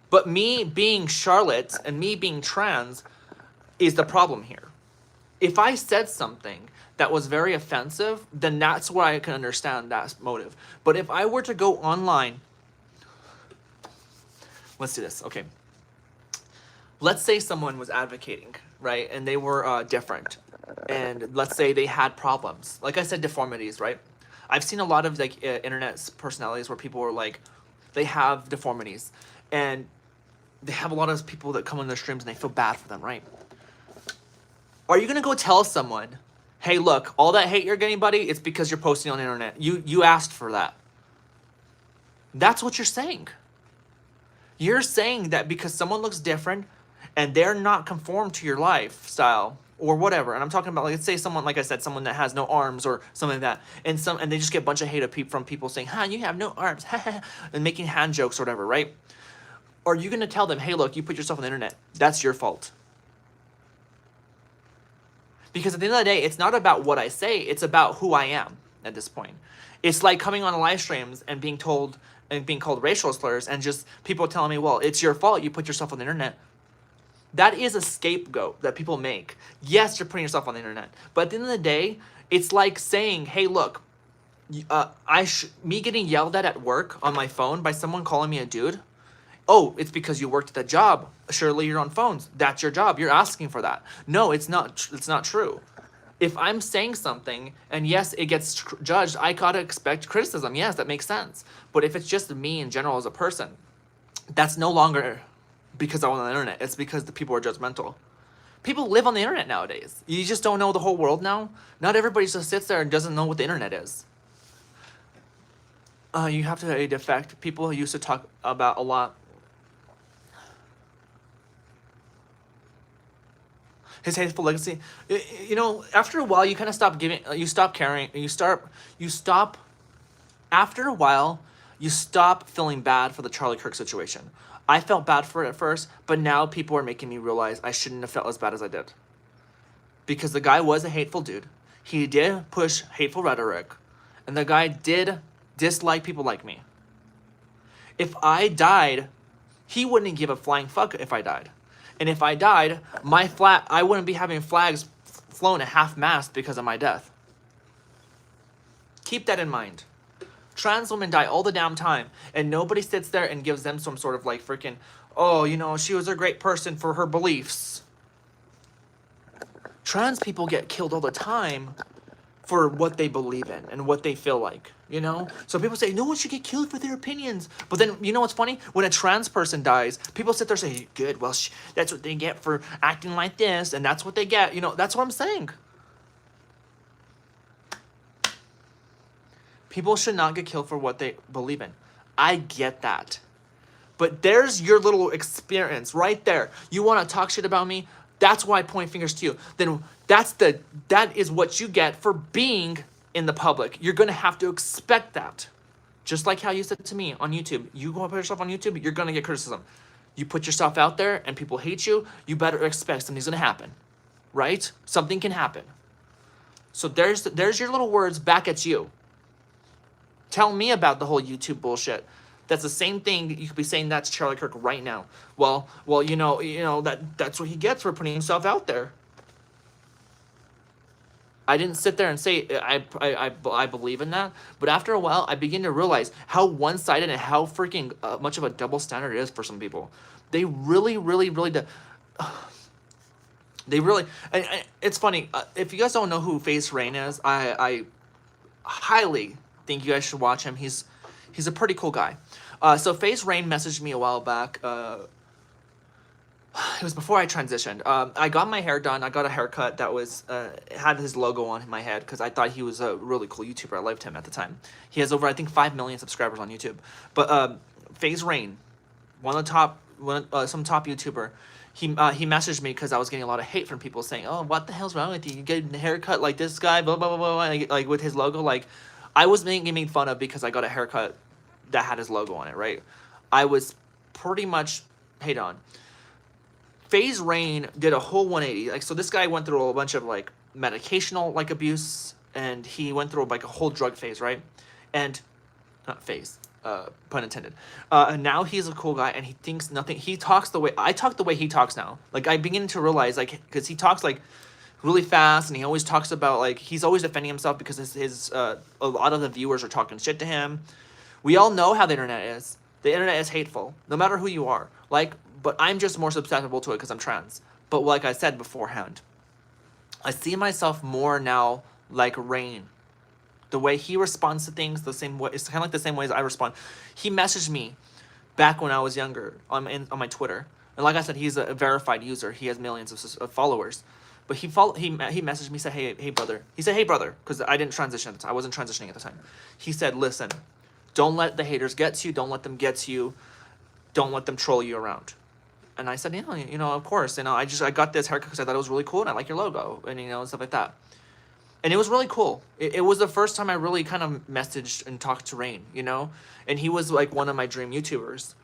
But me being Charlotte and me being trans is the problem here. If I said something that was very offensive, then that's where I can understand that motive. But if I were to go online, let's do this, okay. Let's say someone was advocating, right, and they were different, and let's say they had problems. Like I said, deformities, right? I've seen a lot of like internet personalities where people are like, they have deformities, and they have a lot of people that come on their streams and they feel bad for them, right? Are you gonna go tell someone, hey, look, all that hate you're getting, buddy, it's because you're posting on the internet. You asked for that. That's what you're saying. You're saying that because someone looks different and they're not conformed to your lifestyle or whatever, and I'm talking about, like, let's say someone, like I said, someone that has no arms or something like that, and they just get a bunch of hate from people saying, you have no arms, and making hand jokes or whatever, right? Or are you gonna tell them, hey, look, you put yourself on the internet, that's your fault? Because at the end of the day, it's not about what I say, it's about who I am at this point. It's like coming on live streams and being called racial slurs and just people telling me, well, it's your fault, you put yourself on the internet. That is a scapegoat that people make. Yes, you're putting yourself on the internet. But at the end of the day, it's like saying, hey, look, me getting yelled at work on my phone by someone calling me a dude, oh, it's because you worked at that job. Surely you're on phones. That's your job. You're asking for that. No, it's not. It's not true. If I'm saying something and yes, it gets judged, I gotta expect criticism. Yes, that makes sense. But if it's just me in general as a person, that's no longer because I'm on the internet. It's because the people are judgmental. People live on the internet nowadays. You just don't know the whole world now. Not everybody just sits there and doesn't know what the internet is. You have to defect. People used to talk about a lot. His hateful legacy. You know, after a while, you kind of stop giving. You stop caring. After a while, you stop feeling bad for the Charlie Kirk situation. I felt bad for it at first, but now people are making me realize I shouldn't have felt as bad as I did. Because the guy was a hateful dude. He did push hateful rhetoric, and the guy did dislike people like me. If I died, he wouldn't give a flying fuck if I died. And if I died, I wouldn't be having flags flown at half-mast because of my death. Keep that in mind. Trans women die all the damn time, and nobody sits there and gives them some sort of like freaking, oh, you know, she was a great person for her beliefs. Trans people get killed all the time for what they believe in and what they feel like, you know? So people say, no one should get killed for their opinions. But then, you know what's funny? When a trans person dies, people sit there and say, good, well, that's what they get for acting like this, and that's what they get. You know, that's what I'm saying. People should not get killed for what they believe in. I get that. But there's your little experience right there. You want to talk shit about me? That's why I point fingers to you. Then that is what you get for being in the public. You're gonna have to expect that. Just like how you said to me on YouTube. You go put yourself on YouTube, you're gonna get criticism. You put yourself out there and people hate you, you better expect something's gonna happen. Right? Something can happen. So there's your little words back at you. Tell me about the whole YouTube bullshit. That's the same thing you could be saying that to Charlie Kirk right now. Well, you know that's what he gets for putting himself out there. I didn't sit there and say I believe in that, but after a while, I begin to realize how one-sided and how freaking much of a double standard it is for some people. They really, really, really do. They really. And it's funny. If you guys don't know who Face Rain is, I highly think you guys should watch him. He's a pretty cool guy. So Face Rain messaged me a while back. It was before I transitioned. I got my hair done. I got a haircut that was had his logo on my head because I thought he was a really cool YouTuber. I loved him at the time. He has over, I think, 5 million subscribers on YouTube. But FaZe Rain, some top YouTuber, he messaged me because I was getting a lot of hate from people saying, "Oh, what the hell's wrong with you? You get a haircut like this guy, blah blah blah blah," like with his logo. Like, I was being made fun of because I got a haircut that had his logo on it. Right? I was pretty much hate on. FaZe Rain did a whole 180. Like, so this guy went through a bunch of like medicational like abuse, and he went through like a whole drug phase, right? And not phase, pun intended. And now he's a cool guy, and he thinks nothing. He talks the way I talk, the way he talks now. Like, I begin to realize, like, because he talks like really fast, and he always talks about like he's always defending himself because his a lot of the viewers are talking shit to him. We all know how the internet is. The internet is hateful, no matter who you are. Like, but I'm just more susceptible to it because I'm trans. But like I said beforehand, I see myself more now like Rain. The way he responds to things, the same way, it's kind of like the same way as I respond. He messaged me back when I was younger on my Twitter, and like I said, he's a verified user. He has millions of followers. But he messaged me, said, hey brother. He said, hey brother, because I didn't transition at the time. I wasn't transitioning at the time. He said, listen, don't let the haters get to you. Don't let them get to you. Don't let them troll you around. And I said, of course, I got this haircut because I thought it was really cool and I like your logo and, stuff like that. And it was really cool. It was the first time I really kind of messaged and talked to Rain, and he was like one of my dream YouTubers.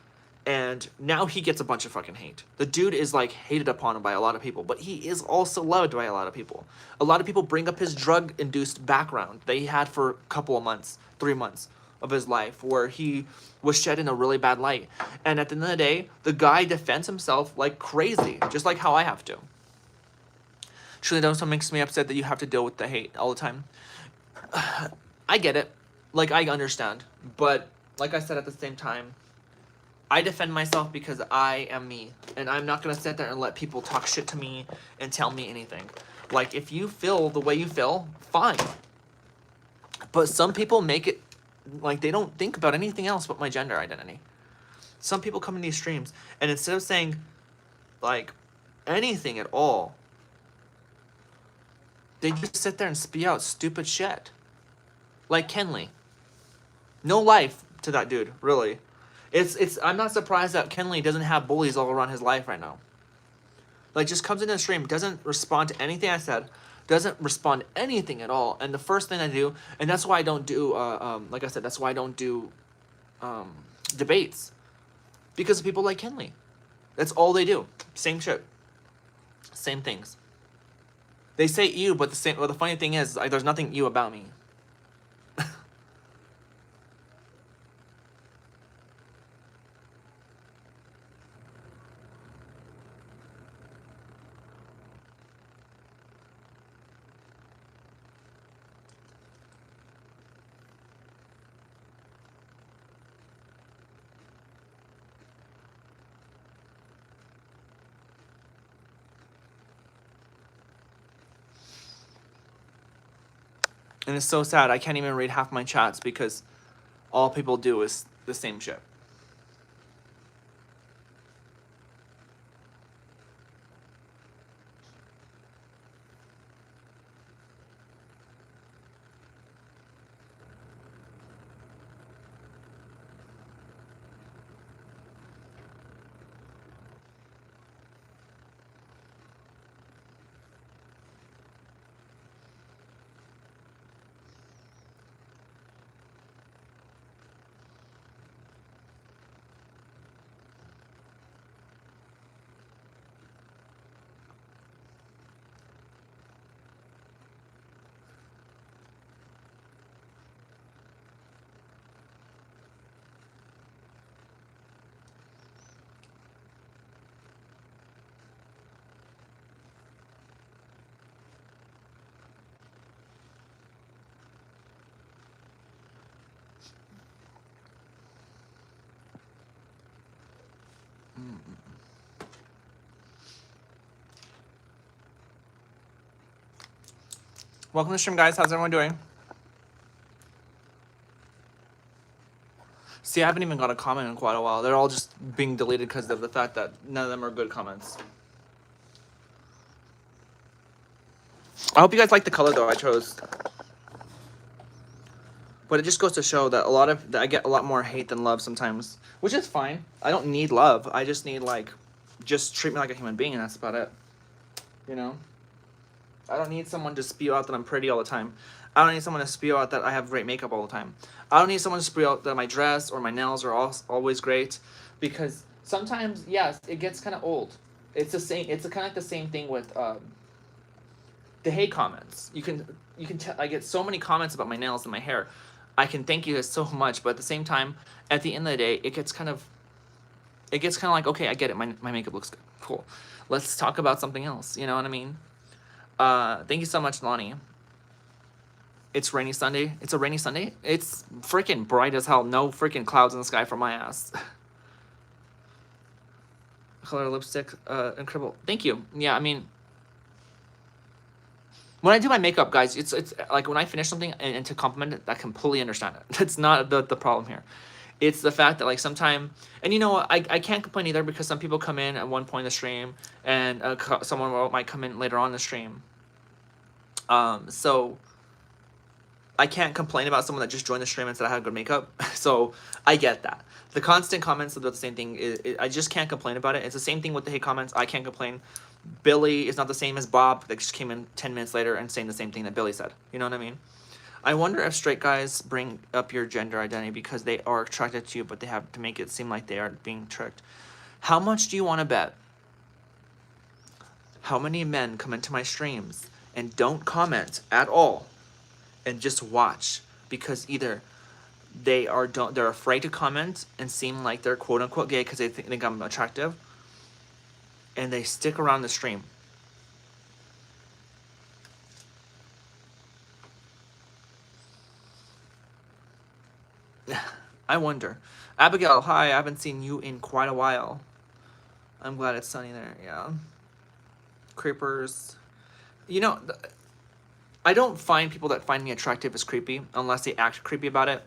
And now he gets a bunch of fucking hate. The dude is like hated upon by a lot of people, but he is also loved by a lot of people. A lot of people bring up his drug-induced background that he had for a couple of months, 3 months of his life, where he was shed in a really bad light. And at the end of the day, the guy defends himself like crazy, just like how I have to. Truly, that also makes me upset that you have to deal with the hate all the time. I get it. Like, I understand. But like I said, at the same time, I defend myself because I am me. And I'm not going to sit there and let people talk shit to me and tell me anything. Like, if you feel the way you feel, fine. But some people make it like they don't think about anything else but my gender identity. Some people come in these streams, and instead of saying, like, anything at all, they just sit there and spew out stupid shit. Like Kenley. No life to that dude, really. I'm not surprised that Kenley doesn't have bullies all around his life right now. Like, just comes into the stream, doesn't respond to anything I said, doesn't respond anything at all. And the first thing I do, and that's why I don't do, like I said, that's why I don't do debates. Because of people like Kenley. That's all they do. Same shit. Same things. They say you, but the funny thing is, like, there's nothing you about me. And it's so sad. I can't even read half my chats because all people do is the same shit. Welcome to the stream, guys. How's everyone doing? See, I haven't even got a comment in quite a while. They're all just being deleted because of the fact that none of them are good comments. I hope you guys like the color though I chose. But it just goes to show that I get a lot more hate than love sometimes, which is fine. I don't need love. I just need, like, just treat me like a human being, and that's about it. You know? I don't need someone to spew out that I'm pretty all the time. I don't need someone to spew out that I have great makeup all the time. I don't need someone to spew out that my dress or my nails are always great, because sometimes, yes, it gets kind of old. It's the same. It's kind of like the same thing with the hate comments. You can tell I get so many comments about my nails and my hair. I can thank you guys so much, but at the same time, at the end of the day, it gets kind of like, okay, I get it. My makeup looks good. Cool. Let's talk about something else. You know what I mean? Thank you so much, Lonnie. It's rainy Sunday. It's a rainy Sunday. It's freaking bright as hell. No freaking clouds in the sky for my ass. Color lipstick, incredible. Thank you. Yeah, I mean, when I do my makeup, guys, it's like when I finish something and to compliment it, I completely understand it. That's not the problem here. It's the fact that, like, sometime, and you know, I can't complain either, because some people come in at one point in the stream, and someone might come in later on in the stream. So I can't complain about someone that just joined the stream and said I had good makeup. So I get that. The constant comments about the same thing, I just can't complain about it. It's the same thing with the hate comments. I can't complain. Billy is not the same as Bob that just came in 10 minutes later and saying the same thing that Billy said. You know what I mean? I wonder if straight guys bring up your gender identity because they are attracted to you, but they have to make it seem like they are being tricked. How much do you want to bet? How many men come into my streams and don't comment at all and just watch because either they're afraid to comment and seem like they're quote unquote gay because they think I'm attractive, and they stick around the stream. I wonder. Abigail, hi, I haven't seen you in quite a while. I'm glad it's sunny there, yeah. Creepers. You know, I don't find people that find me attractive as creepy unless they act creepy about it.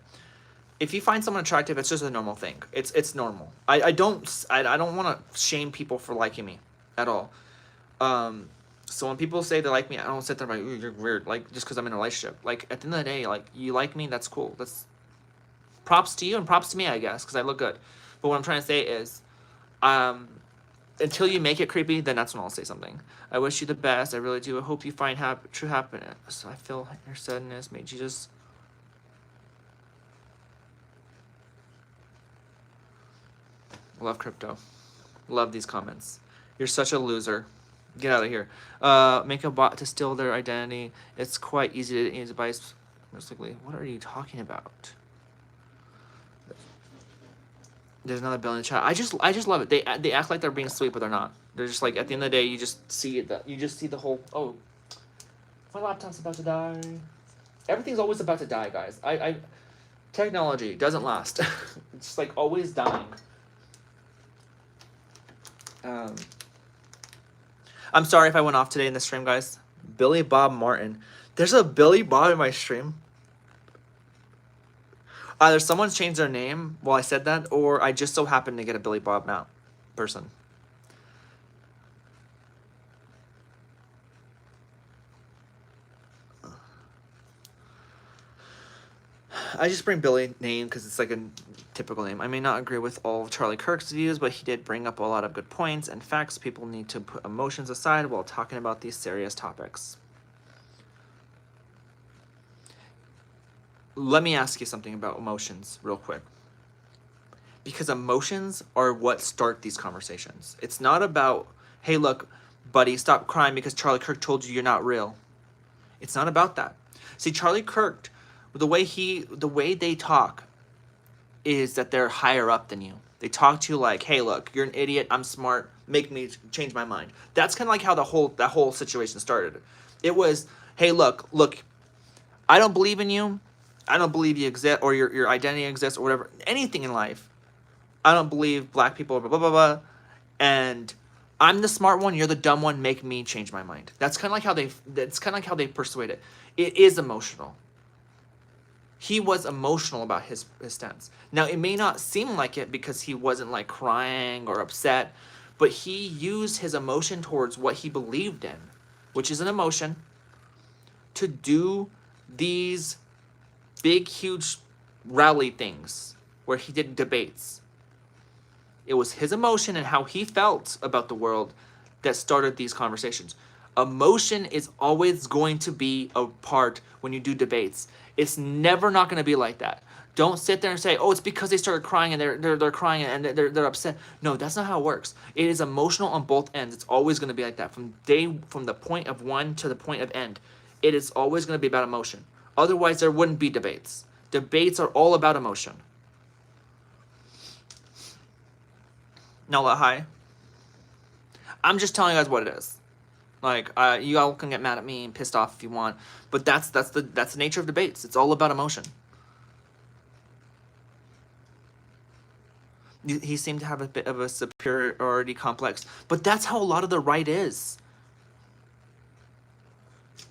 If you find someone attractive, it's just a normal thing. It's normal. I don't want to shame people for liking me at all. So when people say they like me, I don't sit there like, ooh, you're weird, like, just because I'm in a relationship. Like, at the end of the day, like, you like me, that's cool. That's props to you and props to me, I guess, because I look good. But what I'm trying to say is, until you make it creepy, then that's when I'll say something. I wish you the best. I really do. I hope you find true happiness. I feel your sadness made you just... Love crypto. Love these comments. You're such a loser. Get out of here. Make a bot to steal their identity. It's quite easy to use advice. Realistically, what are you talking about? There's another bill in the chat. I just love it. They act like they're being sweet, but they're not. They're just like, at the end of the day, you just see it. You just see the whole. Oh, my laptop's about to die. Everything's always about to die, guys. Technology doesn't last. It's like always dying. I'm sorry if I went off today in the stream, guys. Billy Bob Martin. There's a Billy Bob in my stream. Either someone's changed their name while I said that, or I just so happened to get a Billy Bob now person. I just bring Billy name because it's like a typical name. I may not agree with all of Charlie Kirk's views, but he did bring up a lot of good points and facts. People need to put emotions aside while talking about these serious topics. Let me ask you something about emotions real quick. Because emotions are what start these conversations. It's not about, hey, look, buddy, stop crying because Charlie Kirk told you you're not real. It's not about that. See, Charlie Kirk, the way they talk is that they're higher up than you. They talk to you like, hey, look, you're an idiot, I'm smart, make me change my mind. That's kind of like how that whole situation started. It was, hey, look, I don't believe in you. I don't believe you exist, or your identity exists, or whatever. Anything in life. I don't believe black people, blah, blah, blah, blah. And I'm the smart one, you're the dumb one, make me change my mind. That's kind of like how they persuade it. It is emotional. He was emotional about his stance. Now, it may not seem like it because he wasn't like crying or upset, but he used his emotion towards what he believed in, which is an emotion, to do these big, huge rally things where he did debates. It was his emotion and how he felt about the world that started these conversations. Emotion is always going to be a part when you do debates. It's never not going to be like that. Don't sit there and say, "Oh, it's because they started crying and they're crying and they're upset." No, that's not how it works. It is emotional on both ends. It's always going to be like that from the point of one to the point of end. It is always going to be about emotion. Otherwise, there wouldn't be debates. Debates are all about emotion. Nella, hi. I'm just telling you guys what it is. Like, you all can get mad at me and pissed off if you want, but that's the nature of debates. It's all about emotion. He seemed to have a bit of a superiority complex, but that's how a lot of the right is.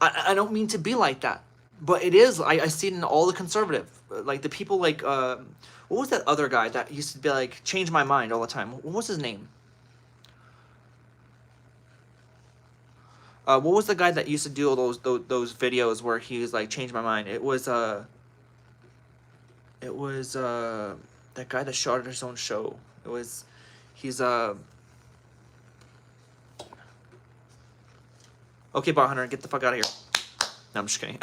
I don't mean to be like that, but it is. I see it in all the conservative, like the people like, what was that other guy that used to be like, change my mind all the time? What was his name? What was the guy that used to do all those videos where he was like, change my mind? It was that guy that started his own show. He's okay, Bot Hunter, get the fuck out of here. No, I'm just kidding.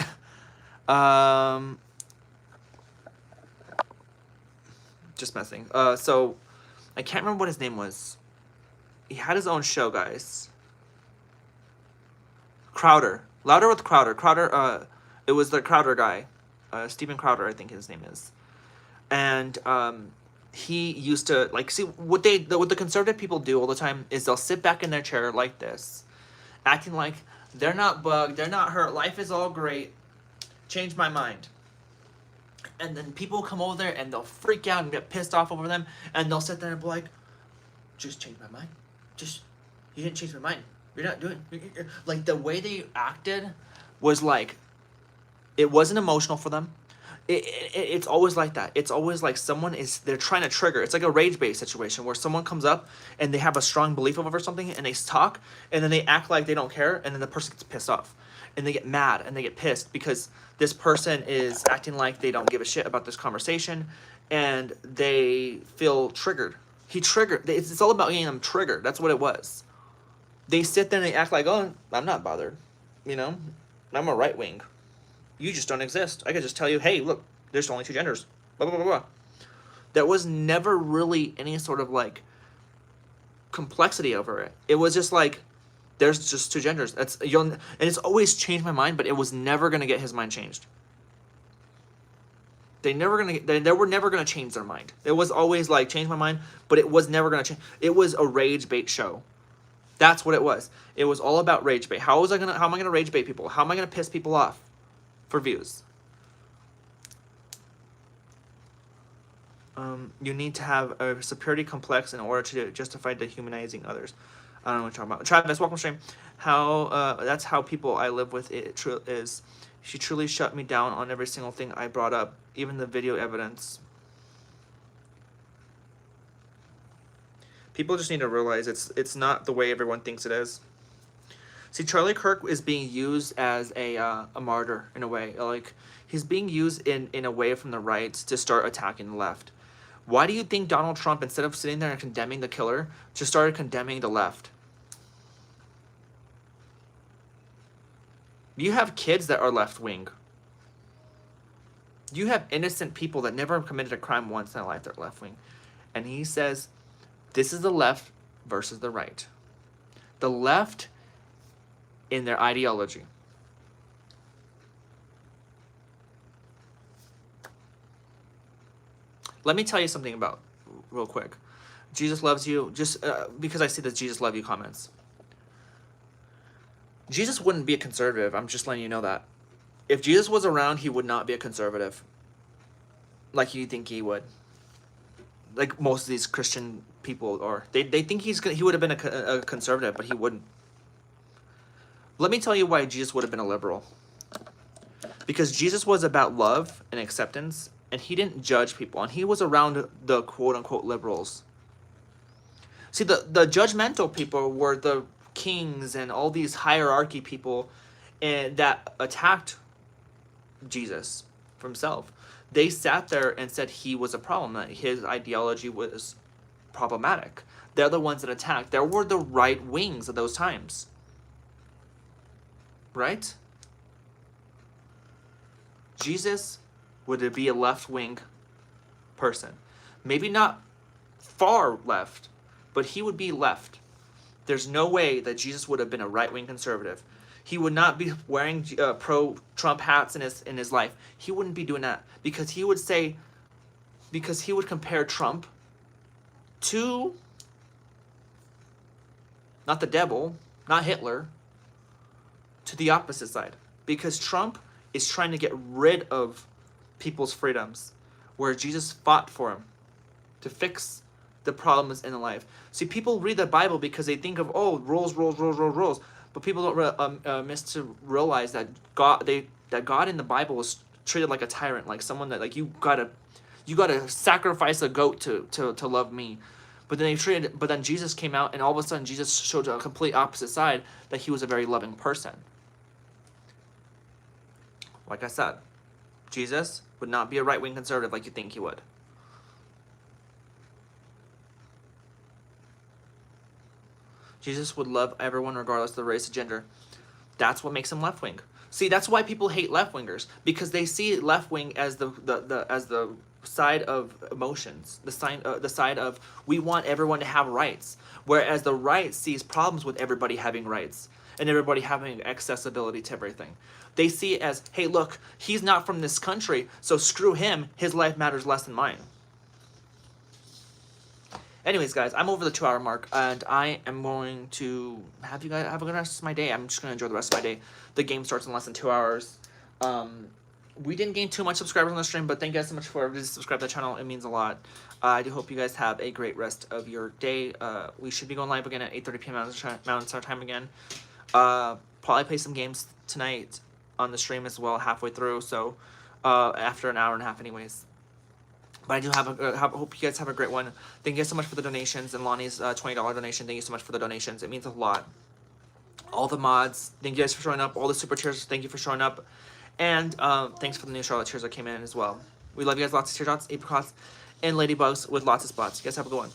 Just messing. So I can't remember what his name was. He had his own show, guys. Crowder. Louder with Crowder. Crowder, it was the Crowder guy. Steven Crowder, I think his name is. And he used to, like, see, what the conservative people do all the time is they'll sit back in their chair like this, acting like they're not bugged, they're not hurt, life is all great, change my mind. And then people come over there and they'll freak out and get pissed off over them, and they'll sit there and be like, just change my mind. You didn't change my mind. You're not doing, like, the way they acted was like, it wasn't emotional for them. It's always like that. It's always like they're trying to trigger. It's like a rage-based situation where someone comes up and they have a strong belief over something and they talk and then they act like they don't care, and then the person gets pissed off and they get mad and they get pissed because this person is acting like they don't give a shit about this conversation and they feel triggered. It's all about getting them triggered. That's what it was. They sit there and they act like, oh, I'm not bothered. I'm a right wing. You just don't exist. I could just tell you, hey, look, there's only two genders. Blah, blah, blah, blah. There was never really any sort of, like, complexity over it. It was just like, there's just two genders. And it's always changed my mind, but it was never going to get his mind changed. They were never going to change their mind. It was always like, change my mind, but it was never going to change. It was a rage bait show. That's what it was. It was all about rage bait. How am I going to rage bait people? How am I going to piss people off for views? You need to have a superiority complex in order to justify dehumanizing others. I don't know what you're talking about. Travis, welcome stream. That's how people I live with is. She truly shut me down on every single thing I brought up, even the video evidence. People just need to realize it's not the way everyone thinks it is. See, Charlie Kirk is being used as a martyr in a way. Like, he's being used in a way from the right to start attacking the left. Why do you think Donald Trump, instead of sitting there and condemning the killer, just started condemning the left? You have kids that are left-wing. You have innocent people that never committed a crime once in their life that are left-wing. And he says, this is the left versus the right. The left in their ideology. Let me tell you something about, real quick. Jesus loves you, just because I see the Jesus love you comments. Jesus wouldn't be a conservative. I'm just letting you know that. If Jesus was around, he would not be a conservative. Like you think he would. Like most of these Christian people, or they think he would have been a conservative, but he wouldn't. Let me tell you why Jesus would have been a liberal. Because Jesus was about love and acceptance, and he didn't judge people, and he was around the quote-unquote liberals. See, the judgmental people were the kings and all these hierarchy people, and that attacked Jesus for himself. They sat there and said he was a problem, that his ideology was problematic. They're the ones that attacked. There were the right wings at those times. Right? Jesus would be a left-wing person. Maybe not far left, but he would be left. There's no way that Jesus would have been a right-wing conservative. He would not be wearing pro-Trump hats in his life. He wouldn't be doing that, because he would compare Trump to not the devil, not Hitler, to the opposite side. Because Trump is trying to get rid of people's freedoms, where Jesus fought for him to fix the problems in life. See, people read the Bible because they think of, oh, rules, but people don't miss to realize that God in the Bible was treated like a tyrant, like someone that, like, you gotta sacrifice a goat to love me. But then Jesus came out, and all of a sudden Jesus showed a complete opposite side, that he was a very loving person. Like I said, Jesus would not be a right-wing conservative like you think he would. Jesus would love everyone regardless of the race or gender. That's what makes him left-wing. See, that's why people hate left-wingers, because they see left-wing as the side of emotions, the side of we want everyone to have rights, whereas the right sees problems with everybody having rights and everybody having accessibility to everything. They see it as, hey, look, he's not from this country, so screw him. His life matters less than mine. Anyways, guys, I'm over the 2-hour mark, and I am going to have you guys have a good rest of my day. I'm just going to enjoy the rest of my day. The game starts in less than 2 hours. We didn't gain too much subscribers on the stream, but thank you guys so much for everybody to subscribe to the channel. It means a lot. I do hope you guys have a great rest of your day. We should be going live again at 8:30 p.m. Mountain Standard Time again. Probably play some games tonight on the stream as well, halfway through, so after an hour and a half anyways. But I do hope you guys have a great one. Thank you guys so much for the donations, and Lonnie's $20 donation. Thank you so much for the donations. It means a lot. All the mods, thank you guys for showing up. All the super cheers, thank you for showing up. And thanks for the new Charlotte cheers that came in as well. We love you guys. Lots of teardrops, apricots, and ladybugs with lots of spots. You guys have a good one.